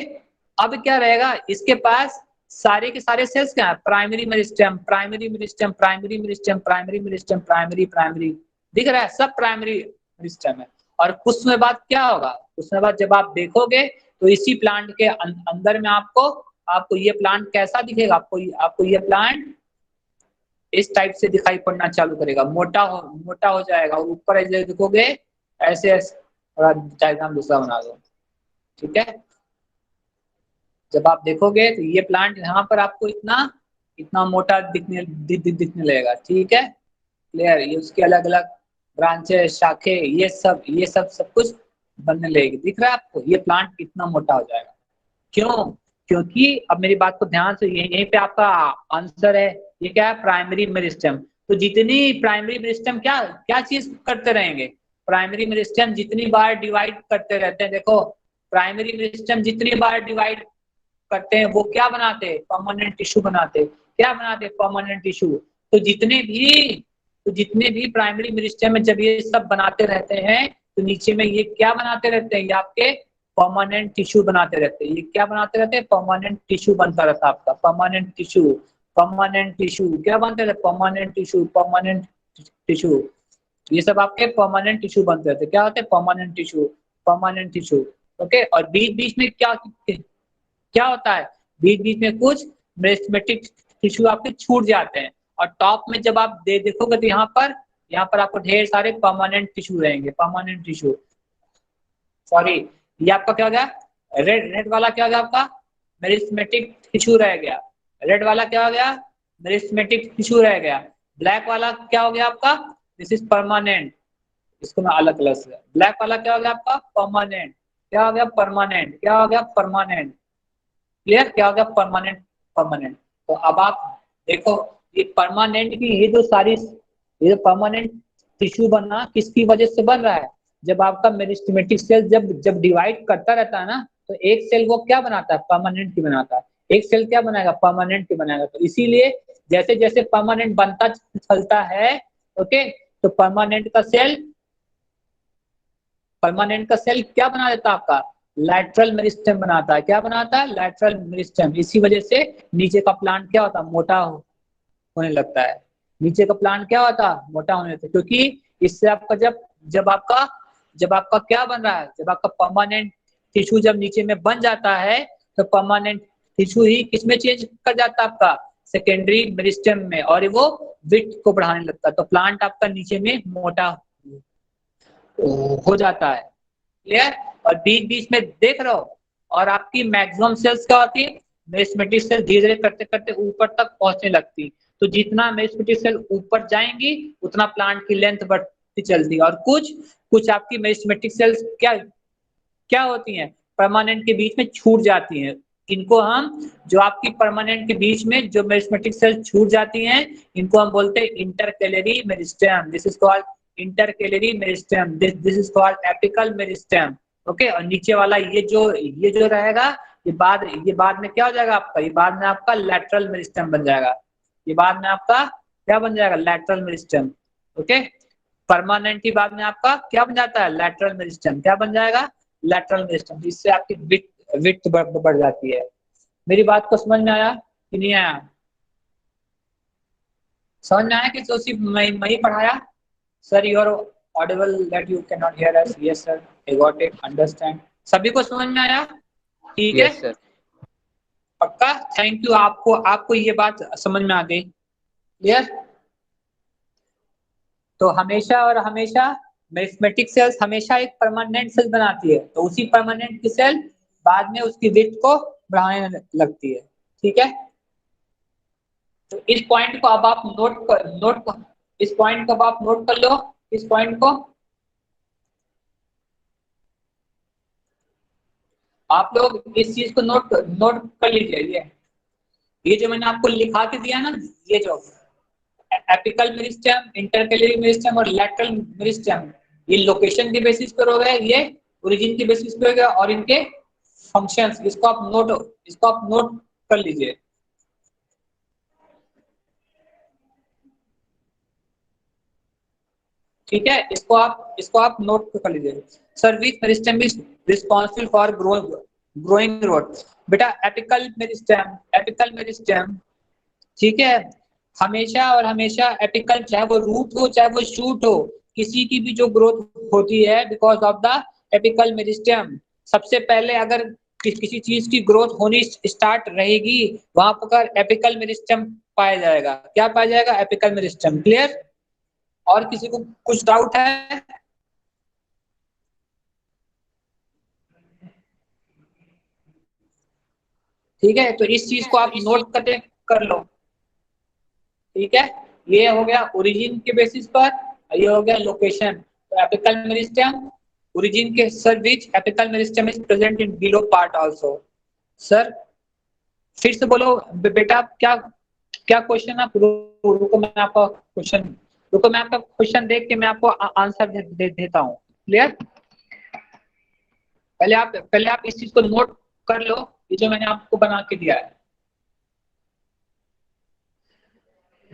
अब क्या रहेगा इसके पास, सारे के सारे सेल्स क्या है, primary meristem, primary meristem, primary meristem, primary meristem, primary primary, दिख रहा है, सब प्राइमरी मेरिस्टेम है। और कुछ समय बाद क्या होगा, कुछ समय बाद जब आप देखोगे तो इसी प्लांट के अंदर में आपको ये प्लांट कैसा दिखेगा, आपको ये प्लांट इस टाइप से दिखाई पड़ना चालू करेगा, मोटा हो जाएगा। और ऊपर ऐसे देखोगे ऐसे ऐसे, थोड़ा डायग्राम दूसरा बना दो, ठीक है। जब आप देखोगे तो ये प्लांट यहाँ पर आपको इतना मोटा दिखने लगेगा, ठीक है क्लियर। ये उसके अलग अलग ब्रांचेस, शाखे, ये सब कुछ बनने लगेगी, दिख रहा है आपको, ये प्लांट कितना मोटा हो जाएगा। क्यों, क्योंकि अब मेरी बात को ध्यान से, यहीं पे आपका आंसर है। ये क्या है, प्राइमरी मेरिस्टेम। तो जितनी प्राइमरी मेरिस्टेम क्या क्या चीज करते रहेंगे, प्राइमरी मेरिस्टेम जितनी बार डिवाइड करते रहते हैं, देखो प्राइमरी मेरिस्टेम जितनी बार डिवाइड करते हैं वो क्या बनाते हैं, परमानेंट टिश्यू बनाते हैं। क्या बनाते हैं, परमानेंट टिश्यू। तो जितने भी प्राइमरी मेरिस्टेम में जब ये सब बनाते रहते हैं तो नीचे में ये क्या बनाते रहते हैं, ये आपके परमानेंट टिश्यू बनाते रहते हैं। ये क्या बनाते रहते हैं, परमानेंट टिश्यू बनता रहता है आपका, परमानेंट टिश्यू। परमानेंट टिश्यू क्या बनते रहते, परमानेंट टिश्यू, परमानेंट टिश्यू। ये सब आपके परमानेंट टिश्यू बनते रहते हैं। क्या होते हैं, permanent tissue, permanent tissue, okay. और बीच बीच में क्या होता है, बीच बीच में कुछ मेरिस्टेमेटिक टिश्यू आपके छूट जाते हैं। और टॉप में जब आप देखोगे तो यहाँ पर आपको ढेर सारे परमानेंट टिश्यू रहेंगे, परमानेंट टिश्यू। सॉरी, ये आपका क्या हो गया, रेड वाला क्या हो गया आपका, मेरिस्टेमेटिक टिश्यू रह गया। रेड वाला क्या हो गया, मेरिस्टेमेटिक टिश्यू रह गया। ब्लैक वाला क्या हो गया आपका, दिस इज परमानेंट। इसको मैं अलग कलर से, ब्लैक वाला क्या हो गया आपका, परमानेंट। क्या हो गया, परमानेंट। क्या हो गया, परमानेंट। क्लियर, क्या हो गया, परमानेंट, परमानेंट। तो अब आप देखो ये परमानेंट की ये जो परमानेंट टिश्यू बना किसकी वजह से बन रहा है, जब आपका मेरिस्टेमेटिक सेल जब जब डिवाइड करता रहता है ना, तो एक सेल वो क्या बनाता है, परमानेंट की बनाता है। एक सेल क्या बनाएगा, परमानेंट की बनाएगा। तो इसीलिए जैसे जैसे परमानेंट बनता चलता है, ओके, तो परमानेंट का सेल क्या बना देता है आपका, लैटरल मेरिस्टेम बनाता है। क्या बनाता है, लैटरल मेरिस्टेम। इसी वजह से नीचे का प्लांट क्या होता है, मोटा होने लगता है। नीचे का प्लांट क्या होता है, मोटा होने लगता है, क्योंकि इससे आपका जब आपका क्या बन रहा है, जब आपका परमानेंट टिश्यू जब नीचे में बन जाता है, तो परमानेंट टिश्यू ही किसमें चेंज कर जाता है, आपका सेकेंडरी मेरिस्टेम में, और वो विड्थ को बढ़ाने लगता है। तो प्लांट आपका नीचे में मोटा हो जाता है। क्लियर। और बीच बीच में देख रहे हो, और आपकी मैक्सिमम सेल्स क्या होती है, मेरिस्टेमेटिक सेल धीरे धीरे करते करते ऊपर तक पहुंचने लगती। तो जितना मेरिस्टेमेटिक सेल ऊपर जाएंगी उतना प्लांट की लेंथ बढ़ती चलती है। और कुछ कुछ आपकी मेरिस्टेमेटिक सेल्स क्या क्या होती हैं, परमानेंट के बीच में छूट जाती हैं। इनको हम, जो आपकी परमानेंट के बीच में जो मेरिस्टेमेटिक सेल छूट जाती हैं, इनको हम बोलते हैं intercalary meristem. This is called intercalary meristem, this is called apical meristem. Okay. और नीचे वाला ये जो रहेगा, ये बाद में क्या हो जाएगा आपका, ये बाद में आपका लैटरल मेरिस्टेम बन जाएगा। ये बाद में आपका क्या बन जाएगा, लैटरल मेरिस्टेम। ओके। परमानेंट की बाद में आपका क्या बन जाता है, लैटरल मेरिस्टेम। क्या बन जाएगा, लैटरल मेरिस्टेम। इससे आपकी विड्थ बढ़ जाती है। मेरी बात को समझ में आया कि नहीं आया, समझ में आया कि तो सिर्फ मैं ही पढ़ाया। Sir you are audible that you can not hear us. Yes sir, I got it, understand. सभी को समझ में आया, ठीक है। Yes sir. पक्का, थैंक यू। आपको आपको ये बात समझ में आ गई, क्लियर। तो हमेशा और हमेशा मेरिस्टेमेटिक सेल्स हमेशा एक परमानेंट सेल बनाती है, तो उसी परमानेंट की सेल बाद में उसकी विड्थ को बढ़ाने लगती है, ठीक है। तो इस पॉइंट को अब आप इस पॉइंट को अब आप नोट कर लो, इस पॉइंट को आप लोग इस चीज को नोट नोट कर लीजिए। ये जो मैंने आपको लिखा के दिया ना, ये जो एपिकल मेरिस्टेम, इंटरकैलरी मेरिस्टेम और लैटरल मेरिस्टेम, ये लोकेशन के बेसिस पर हो गए, ये ओरिजिन के बेसिस पे हो गया, और इनके फंक्शंस, इसको आप नोट कर लीजिए। ठीक है, इसको आप नोट कर लीजिए। Sir which meristem is responsible for growing growth. बेटा एपिकल मेरिस्टेम, ठीक है। हमेशा और हमेशा एपिकल, चाहे वो रूट हो चाहे वो शूट हो, किसी की भी जो ग्रोथ होती है because of the apical meristem. सबसे पहले अगर किसी चीज की ग्रोथ होनी स्टार्ट रहेगी, वहां पर एपिकल मेरिस्टेम पाया जाएगा। क्या पाया जाएगा, एपिकल मेरिस्टेम। क्लियर। और किसी को कुछ डाउट है, ठीक है। तो इस चीज को आप नोट कर लो, ठीक है। ये हो गया ओरिजिन के बेसिस पर, ये हो गया लोकेशन। तो एपिकल मेरिस्टेम ओरिजिन के, sir which apical meristem is present in below part also. Sir फिर से बोलो बेटा, क्या क्या क्वेश्चन, आप रुको, मैं आपका क्वेश्चन देख के मैं आपको आंसर देता हूँ। क्लियर। पहले आप इस चीज को नोट कर लो, ये जो मैंने आपको बना के दिया है।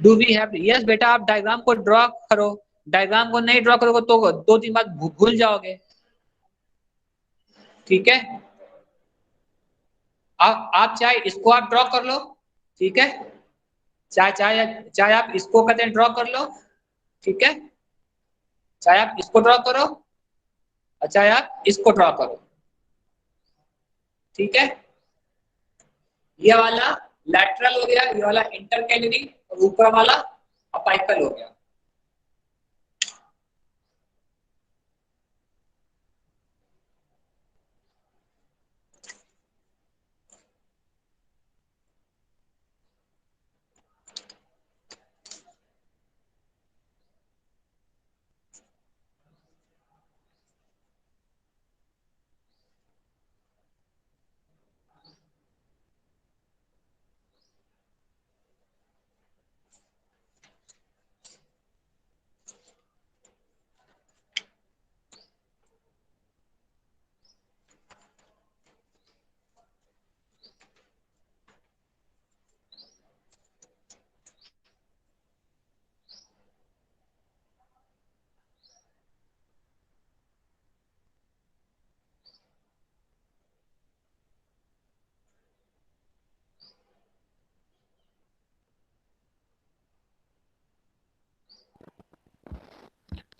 डू वी हैव, यस बेटा, आप डायग्राम को ड्रॉ करो। डायग्राम को नहीं ड्रॉ करोगे तो 2 दिन बाद भूल जाओगे, ठीक है। आप चाहे इसको आप ड्रॉ कर लो, ठीक है। चाहे चाहे चाहे आप इसको कहते हैं ड्रॉ कर लो, ठीक है। चाहे आप इसको ड्रॉ करो और चाहे आप इसको ड्रॉ करो, ठीक है। ये वाला लैटरल हो गया, ये वाला इंटरकैलरी, और ऊपर वाला अपाइकल हो गया।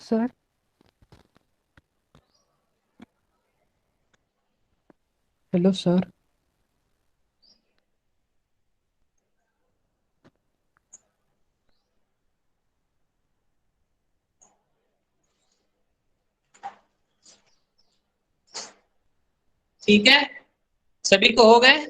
Sir hello sir. ठीक है, सभी को हो गए?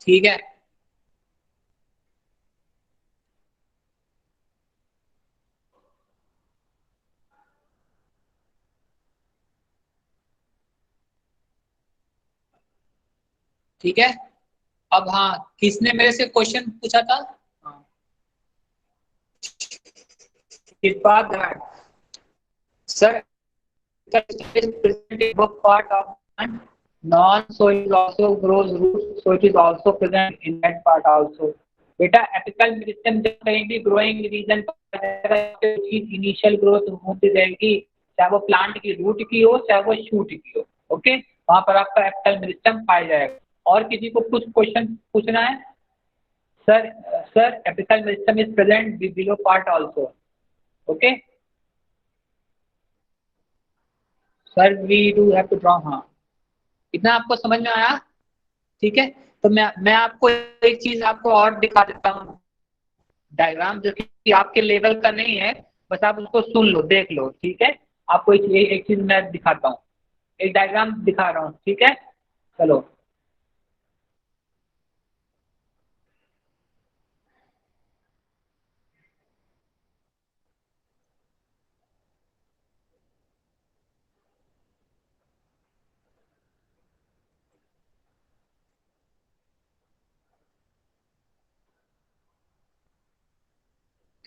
ठीक है, ठीक है। अब हाँ, किसने मेरे से क्वेश्चन पूछा था? हाँ, इस बात sir, book part of plant, non so it also grows roots, so it is also present in that part also. बेटा एपिकल मेरिस्टेम जब कहीं भी ग्रोइंग रीजन चीज इनिशियल ग्रोथ होती रहेगी, चाहे वो प्लांट की रूट की हो चाहे वो शूट की हो, ओके, वहां पर आपका एपिकल मेरिस्टेम पाया जाएगा। और किसी को कुछ क्वेश्चन पूछना है? Sir sir apical meristem is present below part also, okay sir, we do have to draw. हाँ, इतना आपको समझ में आया? ठीक है, तो मैं आपको एक चीज आपको और दिखा देता हूँ, डायग्राम जो कि आपके लेवल का नहीं है, बस आप उसको सुन लो, देख लो, ठीक है। आपको एक चीज मैं दिखाता हूँ, एक डायग्राम दिखा रहा हूँ, ठीक है। चलो,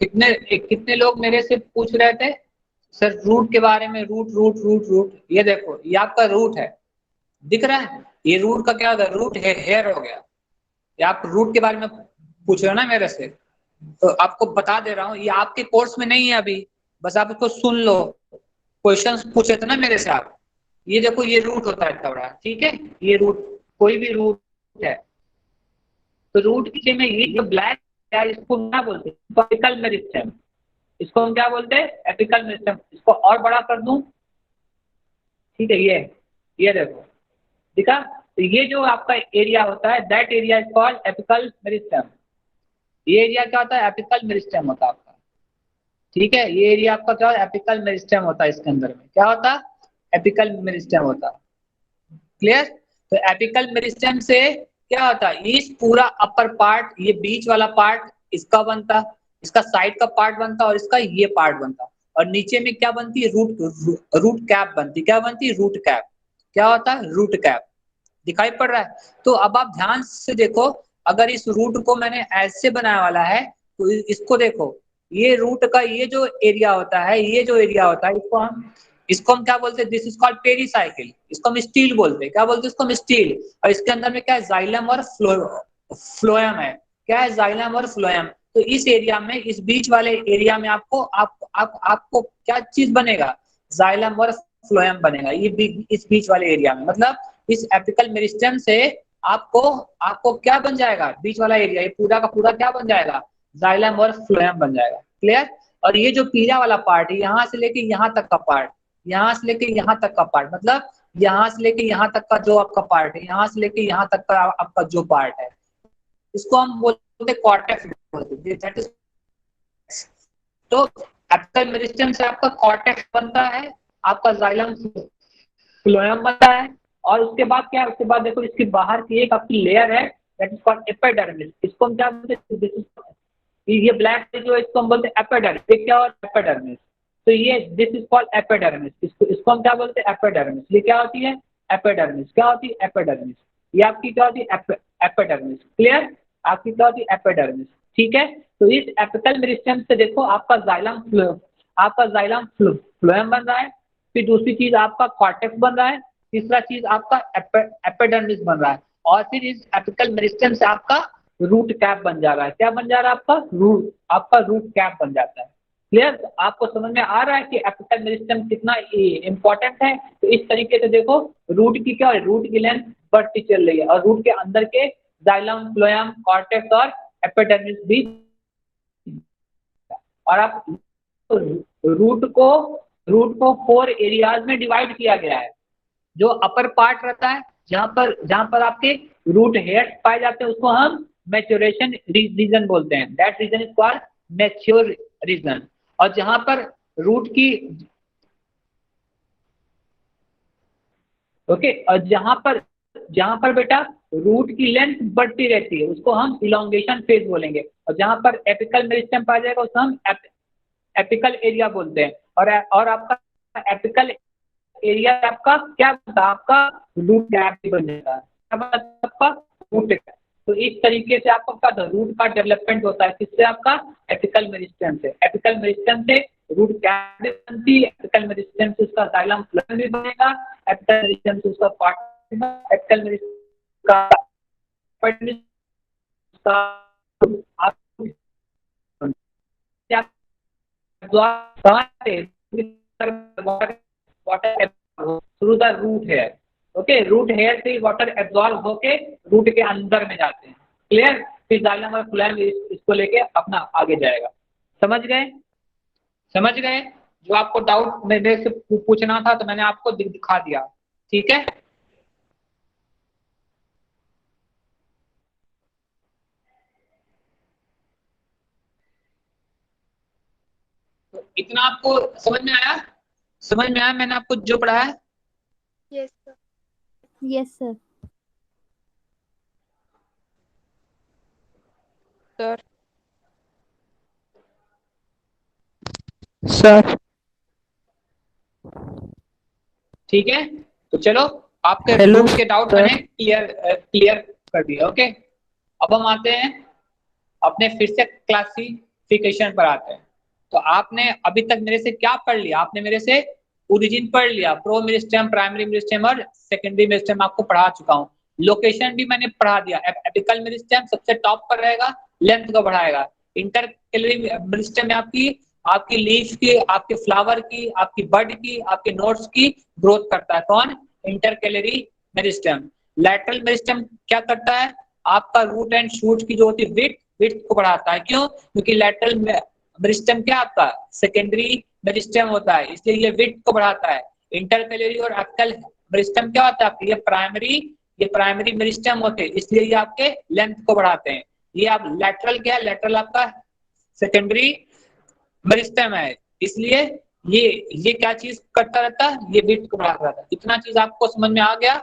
कितने लोग मेरे से पूछ रहे थे सर रूट के बारे में? रूट रूट रूट रूट, ये देखो, ये आपका रूट है, दिख रहा है? ये रूट का क्या होगा? रूट हेयर हो गया। ये आप रूट के बारे में पूछ रहे हो ना मेरे से, तो आपको बता दे रहा हूँ, ये आपके कोर्स में नहीं है अभी, बस आप इसको सुन लो। क्वेश्चंस पूछे थे ना मेरे से आप, ये देखो, ये रूट होता है इतना बड़ा, ठीक है, ये रूट, कोई भी रूट है, तो रूट के में ये जो ब्लैक है इसको क्या बोलते हैं? Apical meristem. इसको हम क्या बोलते हैं? Apical meristem. इसको और बड़ा कर दूं, ठीक है, ये देखो, दिखा? तो ये जो आपका एरिया होता है, that area is called apical meristem. ये एरिया क्या होता है? एपिकल मेरिस्टेम होता है आपका, ठीक है। ये एरिया आपका क्या होता है? एपिकल मेरिस्टेम होता है। इसके अंदर में क्या होता है? एपिकल मेरिस्टेम होता है। क्लियर? तो एपिकल मेरिस्टेम से क्या होता है? इस पूरा अपर पार्ट, ये बीच वाला पार्ट इसका बनता, इसका साइड का पार्ट बनता और इसका ये पार्ट बनता, और नीचे में क्या बनती है? रूट कैप बनती। क्या बनती है? Root cap. क्या होता है? Root cap. दिखाई पड़ रहा है? तो अब आप ध्यान से देखो, अगर इस रूट को मैंने ऐसे बनाया वाला है, तो इसको देखो, ये रूट का ये जो एरिया होता है, ये जो एरिया होता है, इसको हम क्या बोलते हैं? This is called pericycle. इसको हम स्टील बोलते हैं। क्या बोलते हैं इसको? हम स्टील। और इसके अंदर में क्या है? जाइलम और फ्लोएम है। क्या है? जाइलम और फ्लोएम। तो इस एरिया में, इस बीच वाले एरिया में आपको क्या चीज बनेगा? जाइलम और फ्लोएम बनेगा, ये इस बीच वाले एरिया में। मतलब इस एपिकल मेरिस्टेम से आपको क्या बन जाएगा? बीच वाला एरिया, ये पूरा का पूरा क्या बन जाएगा? जाइलम और फ्लोएम बन जाएगा। क्लियर? और ये जो पीला वाला पार्ट है, यहाँ से लेके यहाँ तक का पार्ट, यहाँ से लेके यहाँ तक का पार्ट, मतलब यहाँ से लेके यहाँ तक का जो आपका पार्ट है, यहाँ से लेके यहाँ तक का आपका जो पार्ट है, इसको हम बोलते हैं कॉर्टेक्स बोलते हैं। तो एपिकल मेरिस्टेम से आपका कॉर्टेक्स बनता है, आपका जाइलम फ्लोएम बनता है, और उसके बाद क्या है? उसके बाद देखो, इसकी बाहर की एक आपकी लेयर है, दैट इज कॉल्ड एपिडर्मिस। इसको हम क्या बोलते हैं? ये ब्लैक जो है, इसको हम बोलते हैं एपिडर्मिस। ये क्या होता है? एपिडर्मिस। तो ये दिस इज कॉल्ड एपिडर्मिस। इसको हम क्या बोलते हैं? एपिडर्मिस। ये क्या होती है? एपिडर्मिस। क्या होती है? एपिडर्मिस। ये आपकी क्या होती है? एपिडर्मिस। क्लियर? आपकी क्या होती है? एपिडर्मिस। ठीक है, तो इस एपिकल मेरिस्टेम से देखो, आपका जाइलम फ्लोएम बन रहा है, फिर दूसरी चीज आपका कॉर्टेक्स बन रहा है, तीसरा चीज आपका एपिडर्मिस बन रहा है, और फिर इस एपिकल मेरिस्टेम से आपका रूट कैप बन जा रहा है। क्या बन जा रहा है आपका रूट कैप बन जाता है। क्लियर? आपको समझ में आ रहा है कि एपिकल मेरिस्टेम कितना इंपॉर्टेंट है। तो इस तरीके से देखो, रूट की क्या है, रूट की लेंथ बढ़ती चल रही है, और रूट के अंदर के जाइलम, फ्लोएम, कॉर्टेक्स और एपिडर्मिस भी। और आप रूट को 4 एरियाज में डिवाइड किया गया है। जो अपर पार्ट रहता है, जहां पर आपके रूट हेयर्स पाए जाते हैं, उसको हम मैच्योरेशन रीजन बोलते हैं। That region is called mature region. और जहां पर रूट की और जहां पर बेटा रूट की लेंथ बढ़ती रहती है, उसको हम इलोंगेशन फेज बोलेंगे। और जहां पर एपिकल मेरिस्टेम पाया जाएगा, उसको हम एपिकल एरिया बोलते हैं। और आपका एपिकल एरिया आपका क्या बनता है, आपका रूट कैप बन जाता है। क्या बनता है आपका रूट कैप। तो इस तरीके से आपका रूट का डेवलपमेंट होता है। किससे? आपका एपिकल मेरिस्टेम से। एपिकल मेरिस्टेम से रूट कैप भी बनती है, एपिकल मेरिस्टेम से उसका जाइलम फ्लोएम भी बनेगा, एपिकल मेरिस्टेम से उसका पार्ट, एपिकल मेरिस्टेम का through the root hair. Okay, root hair से वाटर एब्जॉर्ब होके रूट के अंदर में जाते हैं। क्लियर? फिर जाइलम और फ्लोएम इसको लेके अपना आगे जाएगा। समझ गए? जो आपको डाउट मेरे से पूछना था तो मैंने आपको दिखा दिया। ठीक है? तो इतना आपको समझ में आया मैंने आपको जो पढ़ाया है? Yes, sir. Yes, sir. Sir. ठीक है, तो चलो आपके Hello, रूट के डाउट sir. मैंने क्लियर कर दिया। ओके, अब हम आते हैं अपने फिर से क्लासिफिकेशन पर आते हैं। तो आपने अभी तक मेरे से क्या पढ़ लिया? आपने मेरे से ओरिजिन पढ़ लिया, प्रो मेरिस्टेम, प्राइमरी मेरिस्टेम और सेकेंडरी मेरिस्टेम आपको पढ़ा चुका हूँ। लोकेशन भी मैंने पढ़ा दिया। एपिकल मेरिस्टेम सबसे टॉप पर रहेगा, लेंथ को बढ़ाएगा। इंटरकेलरी मेरिस्टेम में आपकी लीफ की, आपके फ्लावर की, आपकी बड की, आपके नोट्स की ग्रोथ करता है। कौन? इंटरकेलरी मेरिस्टेम। लैटरल मेरिस्टेम क्या करता है? आपका रूट एंड शूट की जो होती है विड्थ को बढ़ाता है। क्यों? क्योंकि लैटरल मेरिस्टेम क्या आपका सेकेंडरी मेरिस्टेम होता है, इसलिए ये विड्थ को बढ़ाता है। इंटरकेलरी और एपिकल मेरिस्टेम क्या होता है आपके? ये प्राइमरी मेरिस्टेम होते हैं, इसलिए ये आपके लेंथ को बढ़ाते हैं। ये आप लैटरल क्या है? लैटरल आपका सेकेंडरी मेरिस्टेम है, इसलिए ये क्या चीज करता रहता है? ये विड्थ को बढ़ाता रहता है। इतना चीज आपको समझ में आ गया?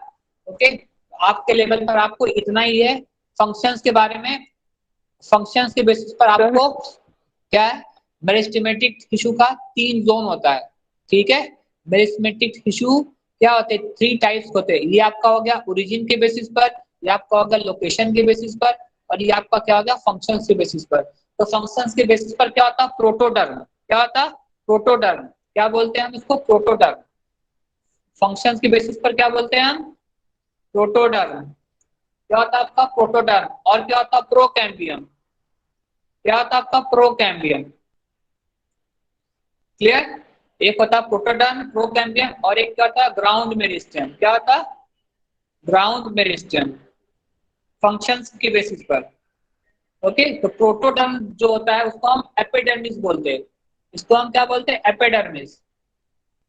ओके, आपके लेवल पर आपको इतना ही है। फंक्शंस के बारे में, फंक्शंस के बेसिस पर आपको क्या है? मेरिस्टेमेटिक टिश्यू का 3 जोन होता है। ठीक है, मेरिस्टेमेटिक टिश्यू क्या होते हैं? 3 टाइप्स होते हैं। ये आपका हो गया ओरिजिन के बेसिस पर, ये आपका होगा लोकेशन के बेसिस पर, और ये आपका क्या हो गया? फंक्शंस के बेसिस पर। तो फंक्शंस के बेसिस पर क्या होता है? प्रोटोडर्म। क्या होता है? प्रोटोडर्म। क्या बोलते हैं हम इसको? प्रोटोडर्म। फंक्शंस के बेसिस पर क्या बोलते हैं हम? प्रोटोडर्म। क्या होता है आपका? प्रोटोडर्म। और क्या होता है? प्रोकैम्बियम। क्या होता है आपका? प्रोकैम्बियम। क्लियर? एक होता है प्रोटोडर्म, प्रोकैम्बियम, और एक क्या होता है? Ground meristem. क्या होता है? Ground meristem. फंक्शंस के बेसिस पर। ओके, तो प्रोटोडर्म जो होता है उसको हम एपिडर्मिस बोलते हैं। इसको हम क्या बोलते हैं? एपिडर्मिस।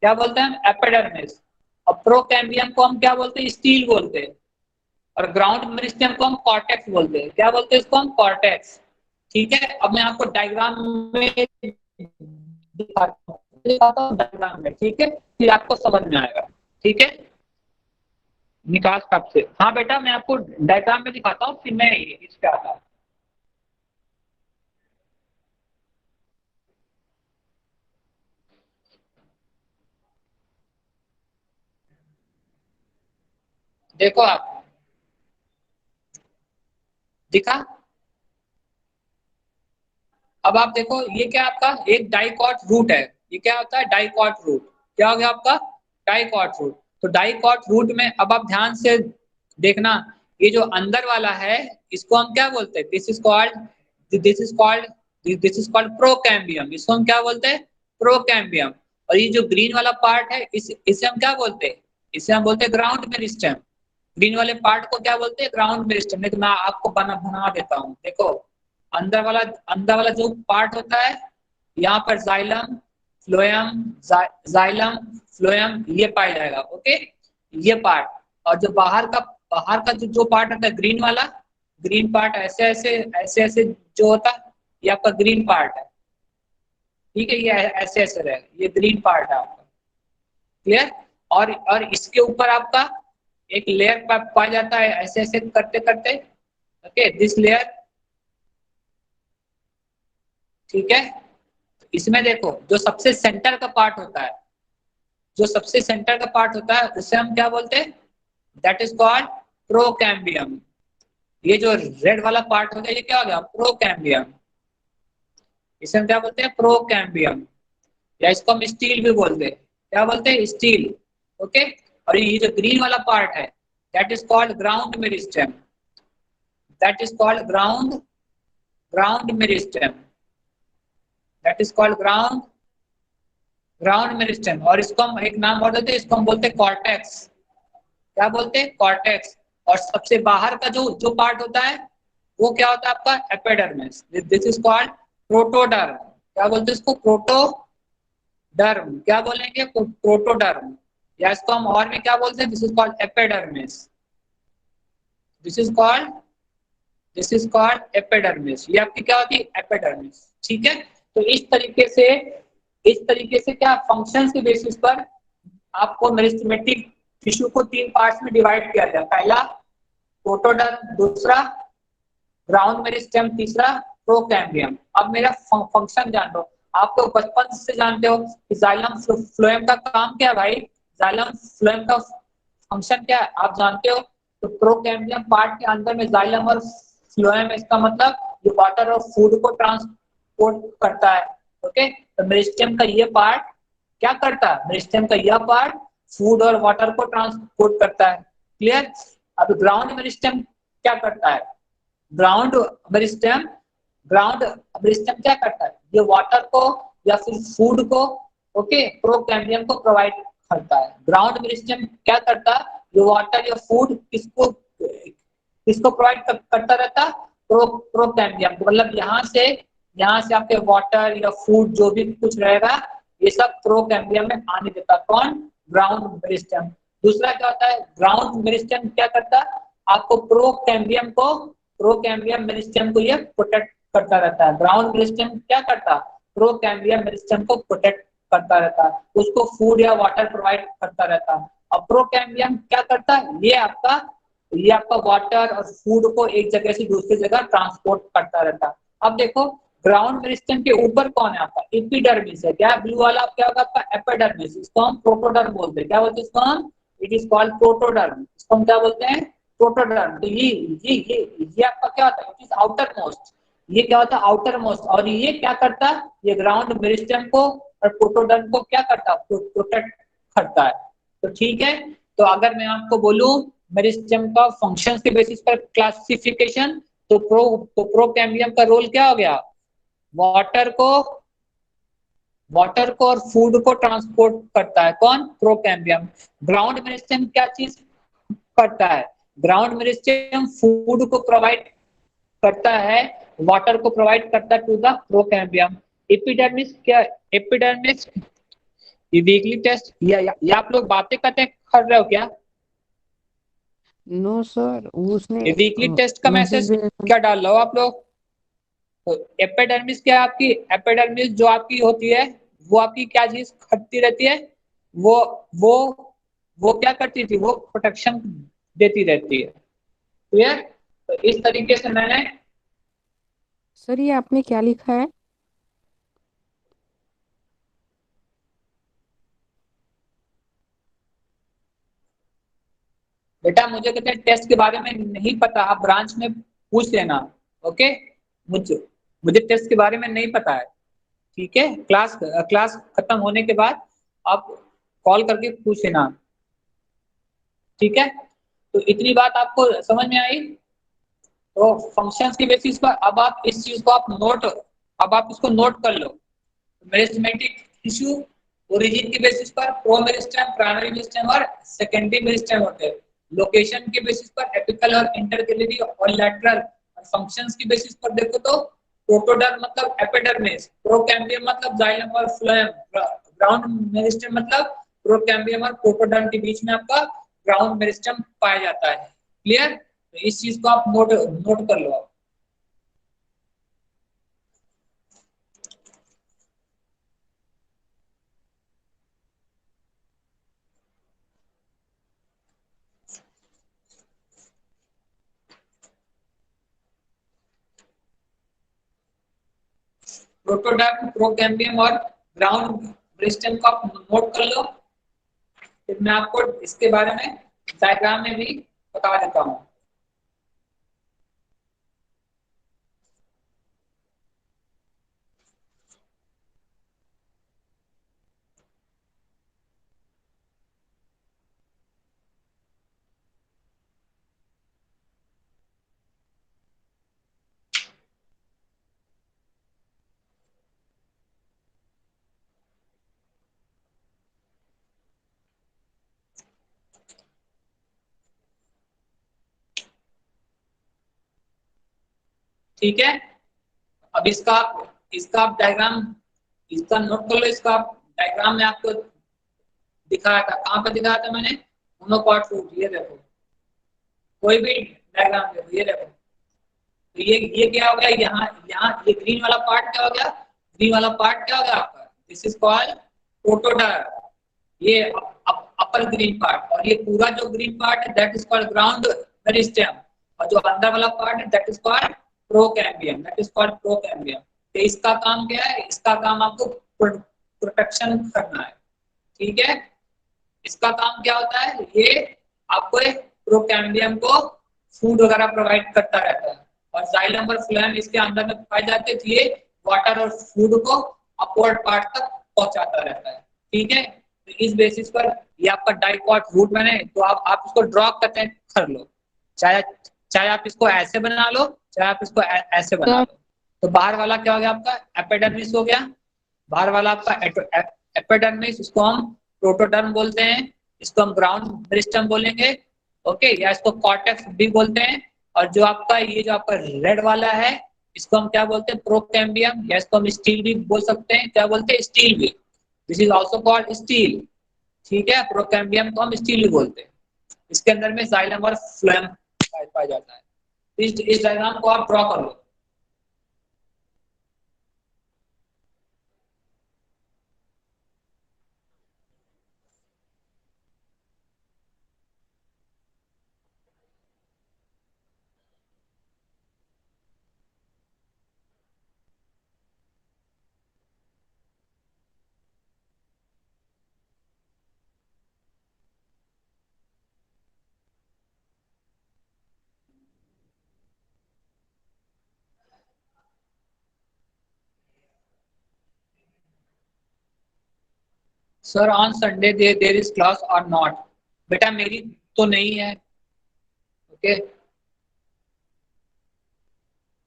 क्या बोलते हैं हम? एपिडर्मिस। और प्रोकैम्बियम को हम क्या बोलते हैं? स्टील बोलते हैं। और ग्राउंड मेरिस्टेम को हम कॉर्टेक्स बोलते हैं। क्या बोलते हैं इसको हम? कॉर्टेक्स। ठीक है, अब मैं आपको डायग्राम में दिखाता हूँ डायग्राम में। ठीक है, फिर आपको समझ में आएगा। ठीक है, निकास कब से? हाँ बेटा, मैं आपको डायग्राम में दिखाता हूँ, फिर मैं इस पे आता हूँ। देखो आप, दिखा? अब आप देखो, ये क्या आपका? एक डाइकॉट रूट है। ये क्या होता है? Dicot root. क्या हो गया आपका? Dicot root. तो डाइकॉट रूट में अब आप ध्यान से देखना, ये जो अंदर वाला है इसको हम क्या बोलते हैं, दिस इज कॉल्ड प्रोकैम्बियम। इसको हम क्या बोलते हैं, प्रोकैम्बियम। और ये जो ग्रीन वाला पार्ट है इसे हम क्या बोलते हैं, इसे हम बोलते हैं ग्राउंड मेरिस्टेम। ग्रीन वाले पार्ट को क्या बोलते हैं, ग्राउंड मेरिस्टेम। नहीं तो मैं आपको बना देता हूँ। देखो अंदर वाला जो पार्ट होता है, यहाँ पर जाइलम फ्लोएम ये पाया जाएगा। ओके, ये पार्ट। और जो बाहर का जो पार्ट होता है ग्रीन वाला, ग्रीन पार्ट ऐसे जो होता है, ये आपका ग्रीन पार्ट है। ठीक है, ये ऐसे रहेगा, ये ग्रीन पार्ट है आपका। क्लियर। और इसके ऊपर आपका एक लेयर पाया जाता है ऐसे करते करते। Okay, this layer. ठीक है, इसमें देखो जो सबसे सेंटर का पार्ट होता है, उसे हम क्या बोलते हैं, दैट इज कॉल्ड प्रोकैम्बियम। ये जो रेड वाला पार्ट होता है ये क्या हो गया, प्रोकैम्बियम। इसे हम क्या बोलते हैं, प्रोकैम्बियम। या इसको हम स्टील भी बोलते हैं। क्या बोलते हैं, स्टील। ओके। और ये जो ग्रीन वाला पार्ट है that is called ground meristem. That is called ground meristem. That is called ground meristem. और इसको हम एक नाम और देते हैं, इसको हम बोलते हैं कॉर्टेक्स। क्या बोलते हैं, कॉर्टेक्स। और सबसे बाहर का जो पार्ट होता है वो क्या होता है आपका, epidermis. This is called protoderm. क्या बोलते हैं इसको, प्रोटोडर्म। क्या बोलेंगे, प्रोटोडर्म। या इसको हम और में क्या बोलते हैं, this is called epidermis. This is called epidermis. ये आपकी क्या होती है, एपिडर्मिस। ठीक है। तो इस तरीके से क्या फंक्शंस के बेसिस पर आपको मेरिस्टेमेटिक टिश्यू को 3 पार्ट्स में डिवाइड किया जाए। पहला प्रोटोडर्म, दूसरा ग्राउंड मेरिस्टेम, तीसरा प्रोकैम्बियम। अब मेरा फंक्शन जान लो। आप लोग बचपन से जानते हो कि जाइलम फ्लोएम का काम क्या है भाई, जाइलम फ्लोएम का फंक्शन क्या है आप जानते हो। तो प्रोकैम्बियम पार्ट के अंदर में जाइलम और फ्लोएम, इसका मतलब ये वाटर और फूड को ट्रांसपोर्ट करता है। ओके, तो मेरिस्टेम का ये पार्ट क्या करता है, मेरिस्टेम का यह पार्ट फूड और वाटर को ट्रांसपोर्ट करता है। क्लियर। अब ग्राउंड मेरिस्टेम क्या करता है, ग्राउंड मेरिस्टेम क्या करता है, ये वाटर को या फिर फूड को, ओके, प्रोकैम्बियम को प्रोवाइड करता है। ग्राउंड मेरिस्टेम क्या करता है, ये वाटर या फूड किसको प्रोवाइड करता रहता है, प्रोकैम्बियम। मतलब यहाँ से आपके वाटर या फूड जो भी कुछ रहेगा ये सब प्रोकैम्बियम में आने देता। कौन, ग्राउंड मेरिस्टेम। दूसरा क्या होता है, ग्राउंड मेरिस्टेम क्या करता है, आपको प्रोकैम्बियम मेरिस्टेम को ये प्रोटेक्ट करता रहता है। ग्राउंड मेरिस्टेम क्या करता है, प्रोकैम्बियम मेरिस्टेम को प्रोटेक्ट करता रहता है, उसको फूड या वाटर प्रोवाइड करता रहता है। अब प्रोकैम्बियम क्या करता है, ये आपका वाटर और फूड को एक जगह से दूसरी जगह ट्रांसपोर्ट करता रहता है। अब देखो ग्राउंड मेरिस्टेम के ऊपर कौन है आपका, एपिडर्मिस है। क्या ब्लू वाला क्या होगा आपका, एपिडर्मिस। इसको हम प्रोटोडर्म बोलते हैं। क्या बोलते हैं इसको हम, इट इज कॉल्ड प्रोटोडर्म। इसको हम क्या बोलते हैं, प्रोटोडर्म। तो ये आपका क्या होता है, इट इज आउटर मोस्ट। ये क्या होता है, आउटर मोस्ट। और ये क्या करता है, ये ग्राउंड मेरिस्टेम को और प्रोटोडर्म को क्या करता है, प्रोटेक्ट करता है। तो ठीक है। तो अगर मैं आपको बोलूं मेरिस्टेम का फंक्शंस के बेसिस पर क्लासिफिकेशन, तो प्रोकैम्बियम का रोल क्या हो गया, वाटर को और फूड को ट्रांसपोर्ट करता है। कौन, प्रोकैम्बियम। ग्राउंड मेरिस्टेम क्या चीज करता है, ग्राउंड मेरिस्टेम फूड को प्रोवाइड करता है, वाटर को प्रोवाइड करता है टू द प्रोकैम्बियम। एपिडर्मिस क्या, एपिडर्मिस वीकली टेस्ट, या आप लोग बातें करते कर रहे हो क्या, नो सर, उसने वीकली टेस्ट का मैसेज क्या डाल रहे हो आप लोग। तो एपिडर्मिस क्या, आपकी एपिडर्मिस जो आपकी होती है वो आपकी क्या चीज करती रहती है, वो क्या करती थी, वो प्रोटेक्शन देती रहती है। क्लियर। तो इस तरीके से मैंने, सर ये आपने क्या लिखा है, बेटा मुझे कहते हैं टेस्ट के बारे में नहीं पता, आप ब्रांच में पूछ लेना। ओके, मुझे टेस्ट के बारे में नहीं पता है। ठीक है, क्लास खत्म होने के बाद आप कॉल करके पूछ लेना, ठीक है। तो इतनी बात आपको समझ में आई। तो फंक्शंस की बेसिस पर अब आप इस चीज को अब आप इसको नोट कर लो। मेरिस्टेमेटिक टिश्यू ओरिजिन के बेसिस पर प्रो मेरिस्टेम, प्राइमरी मेरिस्टेम और सेकेंडरी मेरिस्टेम होते हैं। लोकेशन के बेसिस पर एपिकल और इंटरकेलरी और लैटरल। फंक्शंस की बेसिस पर देखो तो प्रोटोडर्म मतलब एपिडर्मिस, प्रोकैम्बियम मतलब जाइलम और फ्लोएम, ग्राउंड मेरिस्टेम मतलब प्रोकैम्बियम और प्रोटोडर्म के बीच में आपका ग्राउंड मेरिस्टेम पाया जाता है। क्लियर? तो इस चीज को आप नोट कर लो। प्रोटोडर्म, प्रोकैम्बियम और ग्राउंड मेरिस्टेम को आप नोट कर लो। फिर मैं आपको इसके बारे में डायग्राम में भी बता देता हूँ। ठीक है, अब इसका आप डायग्राम इसका नोट कर लो। इसका डायग्राम में आपको दिखाया था, कहाँ पे दिखाया था मैंने? मोनोकॉट रूट, ये देखो। कोई भी डायग्राम देखो, ये देखो। तो ये क्या हो गया? यहाँ यहाँ ये ग्रीन वाला पार्ट क्या हो गया? ग्रीन वाला पार्ट क्या हो गया आपका? दिस इज कॉल्ड प्रोटोडर्म, ये अपर ग्रीन पार्ट। और ये पूरा जो ग्रीन पार्ट है that is called ground meristem. और जो अंदर वाला पार्ट है that is called procambium, that is called procambium. तो इसका काम क्या है? इसका काम आपको प्रोटेक्शन करना है, ठीक है। इसका काम क्या होता है? ये आपको एक प्रोकैम्बियम को फूड वगैरह प्रोवाइड करता रहता है। और जाइलम और फ्लोएम इसके अंदर में पाए जाते हैं, ये वाटर और फूड को अपवर्ड पार्ट तक पहुंचाता रहता है, ठीक है। तो इस बेसिस पर ये आपका डाइकॉट रूट बने तो आप इसको ड्रॉ करते हैं, कर लो। चाहे चाहे आप इसको ऐसे बना लो, चाहे आप इसको ऐसे बना लो। तो बाहर वाला क्या हो गया आपका? एपिडर्मिस हो गया। बाहर वाला आपका एपिडर्मिस, इसको हम प्रोटोडर्म बोलते हैं, इसको हम ग्राउंड मेरिस्टेम बोलेंगे, ओके, या इसको कॉर्टेक्स भी बोलते हैं। और जो आपका रेड वाला है इसको हम क्या बोलते हैं? प्रोकैम्बियम, या इसको हम स्टील भी बोल सकते हैं। क्या बोलते हैं? स्टील भी। This is also called steel, ठीक है। प्रोकैम्बियम को हम स्टील भी बोलते हैं। इसके अंदर में जाइलम और फ्लोएम पाया जाता है। इस डायग्राम को आप ड्रॉ कर लो। Sir on Sunday there is class और नॉट? बेटा मेरी तो नहीं है, ओके,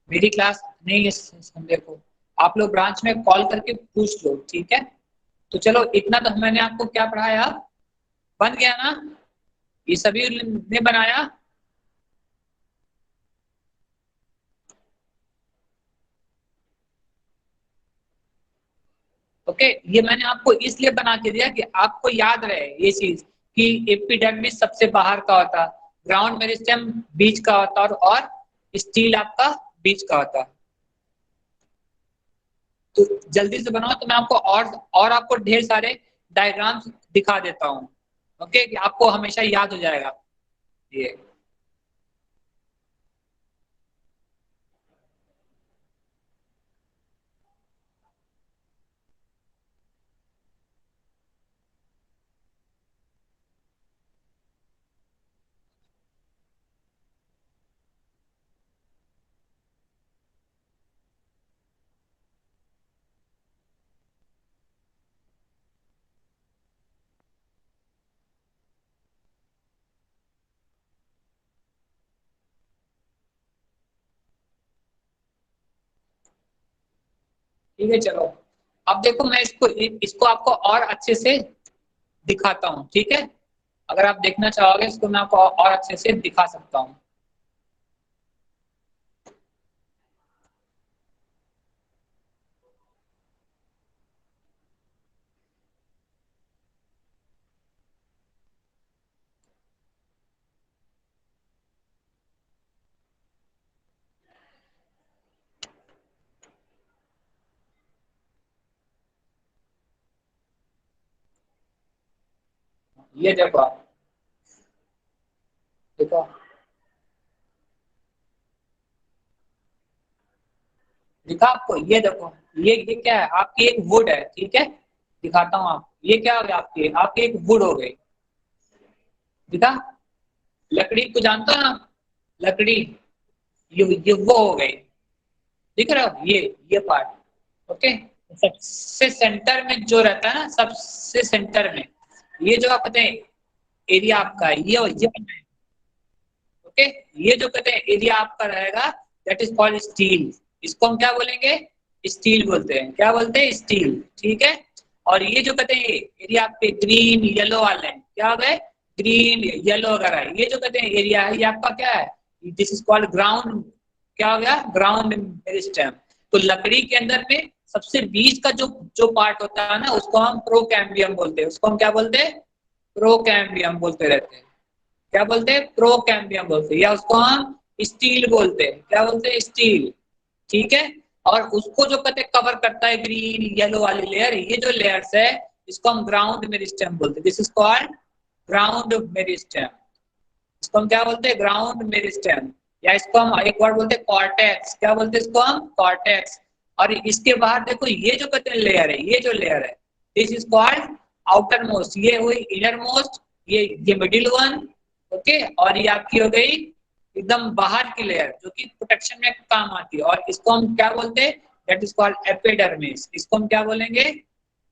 मेरी क्लास नहीं है संडे को। आप लोग ब्रांच में कॉल करके पूछ लो, ठीक है। तो चलो इतना तो मैंने आपको क्या पढ़ाया, बन गया ना? ये सभी ने बनाया? ओके, ये मैंने आपको इसलिए बना के दिया कि आपको याद रहे ये चीज कि एपिडर्मिस सबसे बाहर का होता, ग्राउंड मेरिस्टेम बीच का होता, और स्टील आपका बीच का होता। तो जल्दी से बनाओ, तो मैं आपको और आपको ढेर सारे डायग्राम्स दिखा देता हूँ, ओके, कि आपको हमेशा याद हो जाएगा ये। ठीक है, चलो अब देखो मैं इसको आपको और अच्छे से दिखाता हूँ, ठीक है। अगर आप देखना चाहोगे इसको मैं आपको और अच्छे से दिखा सकता हूँ। ये देखो आप, देखो दिखा आपको, ये देखो ये क्या है, आपकी एक वुड है, ठीक है, दिखाता हूँ आप, ये क्या हो गया आपकी एक वुड हो गई, दिखा, लकड़ी को जानते हो ना, लकड़ी, ये वो हो गई, दिख रहा हो, ये पार्ट, ओके। सबसे सेंटर में जो रहता है ना, सबसे सेंटर में ये जो आप कहते हैं एरिया आपका है, ये ओके, ये जो कहते हैं एरिया आपका रहेगा, दैट इज कॉल्ड स्टील। इसको हम क्या बोलेंगे, स्टील बोलते हैं, क्या बोलते हैं, स्टील, ठीक है। और ये जो कहते हैं एरिया आपके ग्रीन येलो वाले हैं, क्या हो गए, ग्रीन येलो वगैरह, ये जो कहते हैं एरिया है, ये आपका क्या है, दिस इज कॉल्ड ग्राउंड, क्या हो गया, ग्राउंड मेरिस्टेम। तो लकड़ी के अंदर में सबसे बीच का जो पार्ट होता है ना, उसको हम प्रोकैम्बियम बोलते हैं, उसको हम क्या बोलते हैं, प्रोकैम्बियम बोलते रहते हैं, क्या बोलते हैं, प्रोकैम्बियम बोलते हैं, या उसको हम स्टील बोलते हैं, क्या बोलते हैं, स्टील, ठीक है। और उसको जो कहते हैं कवर करता है ग्रीन येलो वाली लेयर, ये जो लेयर्स है इसको हम ग्राउंड मेरिस्टेम बोलते हैं, this is called ground meristem. इसको हम क्या बोलते हैं, ग्राउंड मेरिस्टेम, या इसको हम एक वर्ड बोलते हैं कॉर्टेक्स, क्या बोलते हैं इसको हम, कॉर्टेक्स। और इसके बाहर देखो ये जो कहते हैं लेयर है, ये जो लेयर है, this is called outer most, ये हुई इनर मोस्ट, ये मिडिल वन, ओके। और ये आपकी हो गई एकदम बाहर की लेयर जो कि प्रोटेक्शन में काम आती है, और इसको हम क्या बोलते हैं, दैट इज कॉल्ड एपिडर्मिस। इसको हम क्या बोलेंगे,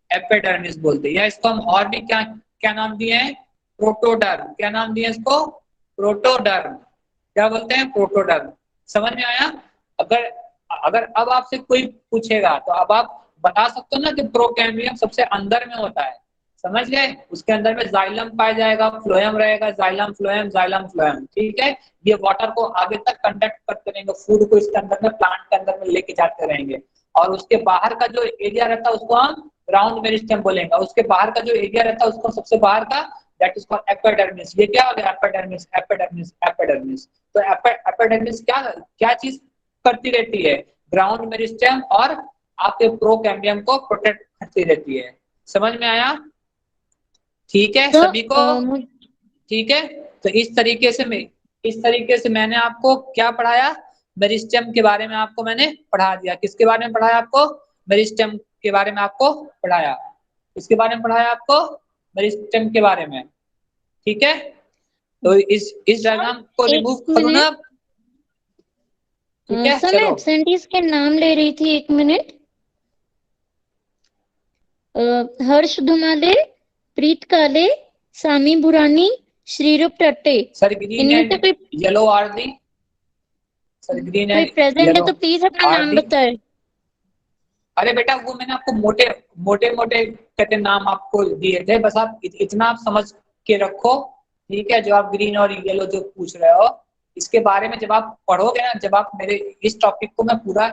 एपिडर्मिस बोलते हैं, या इसको हम और भी क्या क्या नाम दिए हैं, प्रोटोडर्म, क्या नाम दिए इसको, प्रोटोडर्म, क्या बोलते हैं, प्रोटोडर्म। समझ में आया। अगर अगर अब आपसे कोई पूछेगा तो अब आप बता सकते हो ना कि प्रोकैम्बियम सबसे अंदर में होता है, समझ गए, उसके अंदर में जाइलम पाया जाएगा, फ्लोएम रहेगा, जाइलम फ्लोएम, जाइलम फ्लोएम, ठीक है। ये वाटर को आगे तक कंडक्ट करते रहेंगे, फूड को इसके अंदर में, प्लांट के अंदर में लेके जाते रहेंगे। और उसके बाहर का जो एरिया रहता है उसको हम ग्राउंड मेरिस्टेम बोलेंगे, उसके बाहर का जो एरिया रहता है उसको सबसे बाहर का, दैट इज कॉल्ड एपिडर्मिस। ये क्या हो गया, एपिडर्मिस, एपिडर्मिस, एपिडर्मिस। तो एपिडर्मिस क्या क्या चीज करती रहती है, ग्राउंड मेरिस्टेम और आपके प्रोकैम्बियम को प्रोटेक्ट करती रहती है। समझ में आया, ठीक है तो, सभी को, ठीक है। तो इस तरीके से मैंने आपको क्या पढ़ाया, मेरिस्टेम के बारे में आपको मैंने पढ़ा दिया। किसके बारे में पढ़ाया आपको, मेरिस्टेम के बारे में आपको पढ़ाया, किसके बारे में पढ़ाया आपको, मेरिस्टेम के बारे में, ठीक है। तो इस डायग्राम को रिमूव करूँ ना, ठीक है, सर मैं चलो। एब्सेंटीज के नाम ले रही थी, एक मिनट। हर्ष धुमाले, प्रीत काले, सामी बुरानी, श्रीरूप टट्टे, सर ग्रीन इनमें एंड से कोई येलो आरती, सर ग्रीन कोई एंड प्रेजेंट है येलो तो प्लीज अपना नाम आरती। बताए। अरे बेटा वो मैंने आपको मोटे मोटे मोटे कहते नाम आपको दिए थे, बस आप इतना आप समझ के रखो, ठीक है। जो आप ग्रीन और येलो जो पूछ रहे हो, इसके बारे में जब आप पढ़ोगे ना, जब आप मेरे इस टॉपिक को मैं पूरा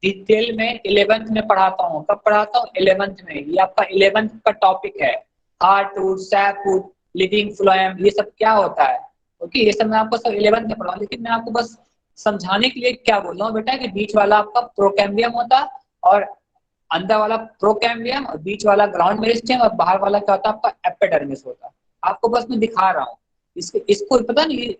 डिटेल में 11th में पढ़ाता हूँ, कब पढ़ाता हूँ, 11th में। ये आपका 11th का टॉपिक है, हार्टवुड, सैपवुड, लिविंग फ्लोएम, ये सब क्या होता है, ओके। ये सब मैं आपको सब 11th में पढ़ाऊँ, लेकिन मैं आपको बस समझाने के लिए क्या बोल रहा हूँ बेटा, कि बीच वाला आपका प्रोकैम्बियम होता और अंदर वाला प्रोकैम्बियम, और बीच वाला ग्राउंड मेरिस्टेम, और बाहर वाला क्या होता है आपका एपिडर्मिस होता है। आपको बस मैं दिखा रहा हूँ, इसको पता नहीं,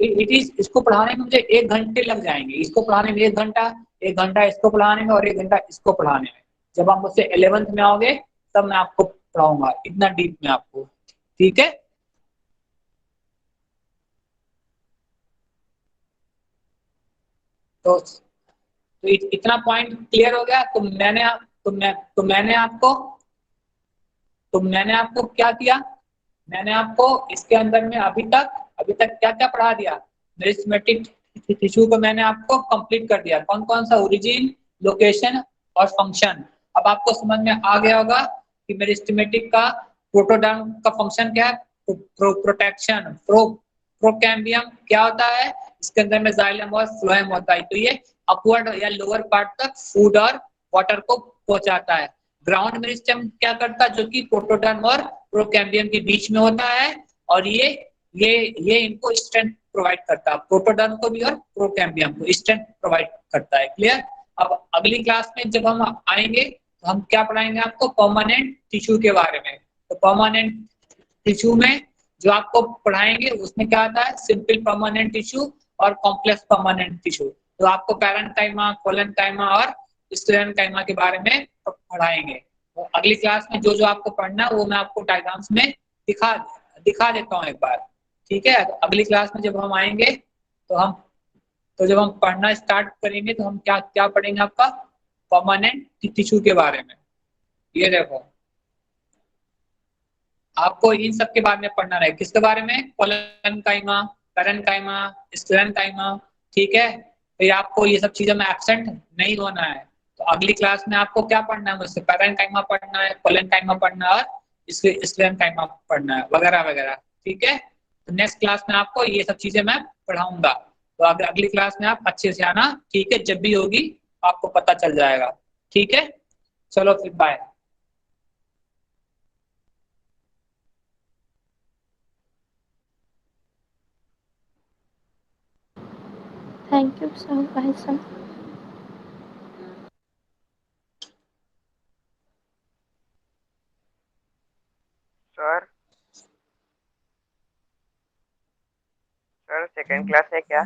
इसको पढ़ाने में मुझे 1 घंटे लग जाएंगे, इसको पढ़ाने में 1 घंटा, 1 घंटा इसको पढ़ाने में, और 1 घंटा इसको पढ़ाने में। जब आप मुझसे 11th में आओगे तब मैं आपको पढ़ाऊंगा इतना डीप में आपको, ठीक है। तो इतना पॉइंट क्लियर हो गया। तो मैंने आपको क्या किया, मैंने आपको इसके अंदर में अभी तक क्या क्या पढ़ा दिया, मेरिस्टेमेटिक टिश्यू को मैंने आपको कंप्लीट कर दिया। कौन कौन सा, ओरिजिन, लोकेशन और फंक्शन। अब आपको समझ में आ गया होगा कि मेरिस्टेमेटिक का प्रोटोडर्म का फंक्शन क्या है, प्रोटेक्शन। प्रोकैम्बियम क्या होता है, इसके अंदर में जाइलम और फ्लोएम होता है, तो ये अपवर्ड या लोअर पार्ट तक फूड और वाटर को पहुंचाता है। ग्राउंड मेरिस्टेम क्या करता है, जो कि प्रोटोडर्म और प्रोकैम्बियम के बीच में होता है, और ये इनको स्ट्रेंथ प्रोवाइड करता है, प्रोटोडर्म को भी और प्रोकैम्बियम को स्ट्रेंथ प्रोवाइड करता है। क्लियर। अब अगली क्लास में जब हम आएंगे तो हम क्या पढ़ाएंगे आपको, परमानेंट टिश्यू के बारे में। तो परमानेंट टिश्यू में जो आपको पढ़ाएंगे उसमें क्या आता है, सिंपल परमानेंट टिश्यू और कॉम्प्लेक्स परमानेंट टिश्यू। तो आपको पैरेन्काइमा, कोलेनकाइमा और स्क्लेरेन्काइमा के बारे में पढ़ाएंगे। तो अगली क्लास में जो जो आपको पढ़ना है वो मैं आपको डायग्राम्स में दिखा देता हूँ एक बार, ठीक है। तो अगली क्लास में जब हम आएंगे तो जब हम पढ़ना स्टार्ट करेंगे तो हम क्या क्या पढ़ेंगे, आपका परमानेंट टिश्यू के बारे में। ये देखो आपको इन सब के बारे में पढ़ना है। किसके बारे में, कोलेनकाइमा, पैरेन्काइमा, स्क्लेरेन्काइमा, ठीक है। फिर आपको ये सब चीजों में एब्सेंट नहीं होना है। तो अगली क्लास में आपको क्या पढ़ना है मुझसे, पैरेन्काइमा पढ़ना है, कोलेनकाइमा पढ़ना है और स्क्लेरेन्काइमा पढ़ना है, वगैरह वगैरह, ठीक है। तो नेक्स्ट क्लास में आपको ये सब चीजें मैं पढ़ाऊंगा। तो अगली क्लास में आप अच्छे से आना, ठीक है। जब भी होगी आपको पता चल जाएगा, ठीक है। चलो फिर bye. Thank you, sir. Bye, sir. Sir second class है क्या?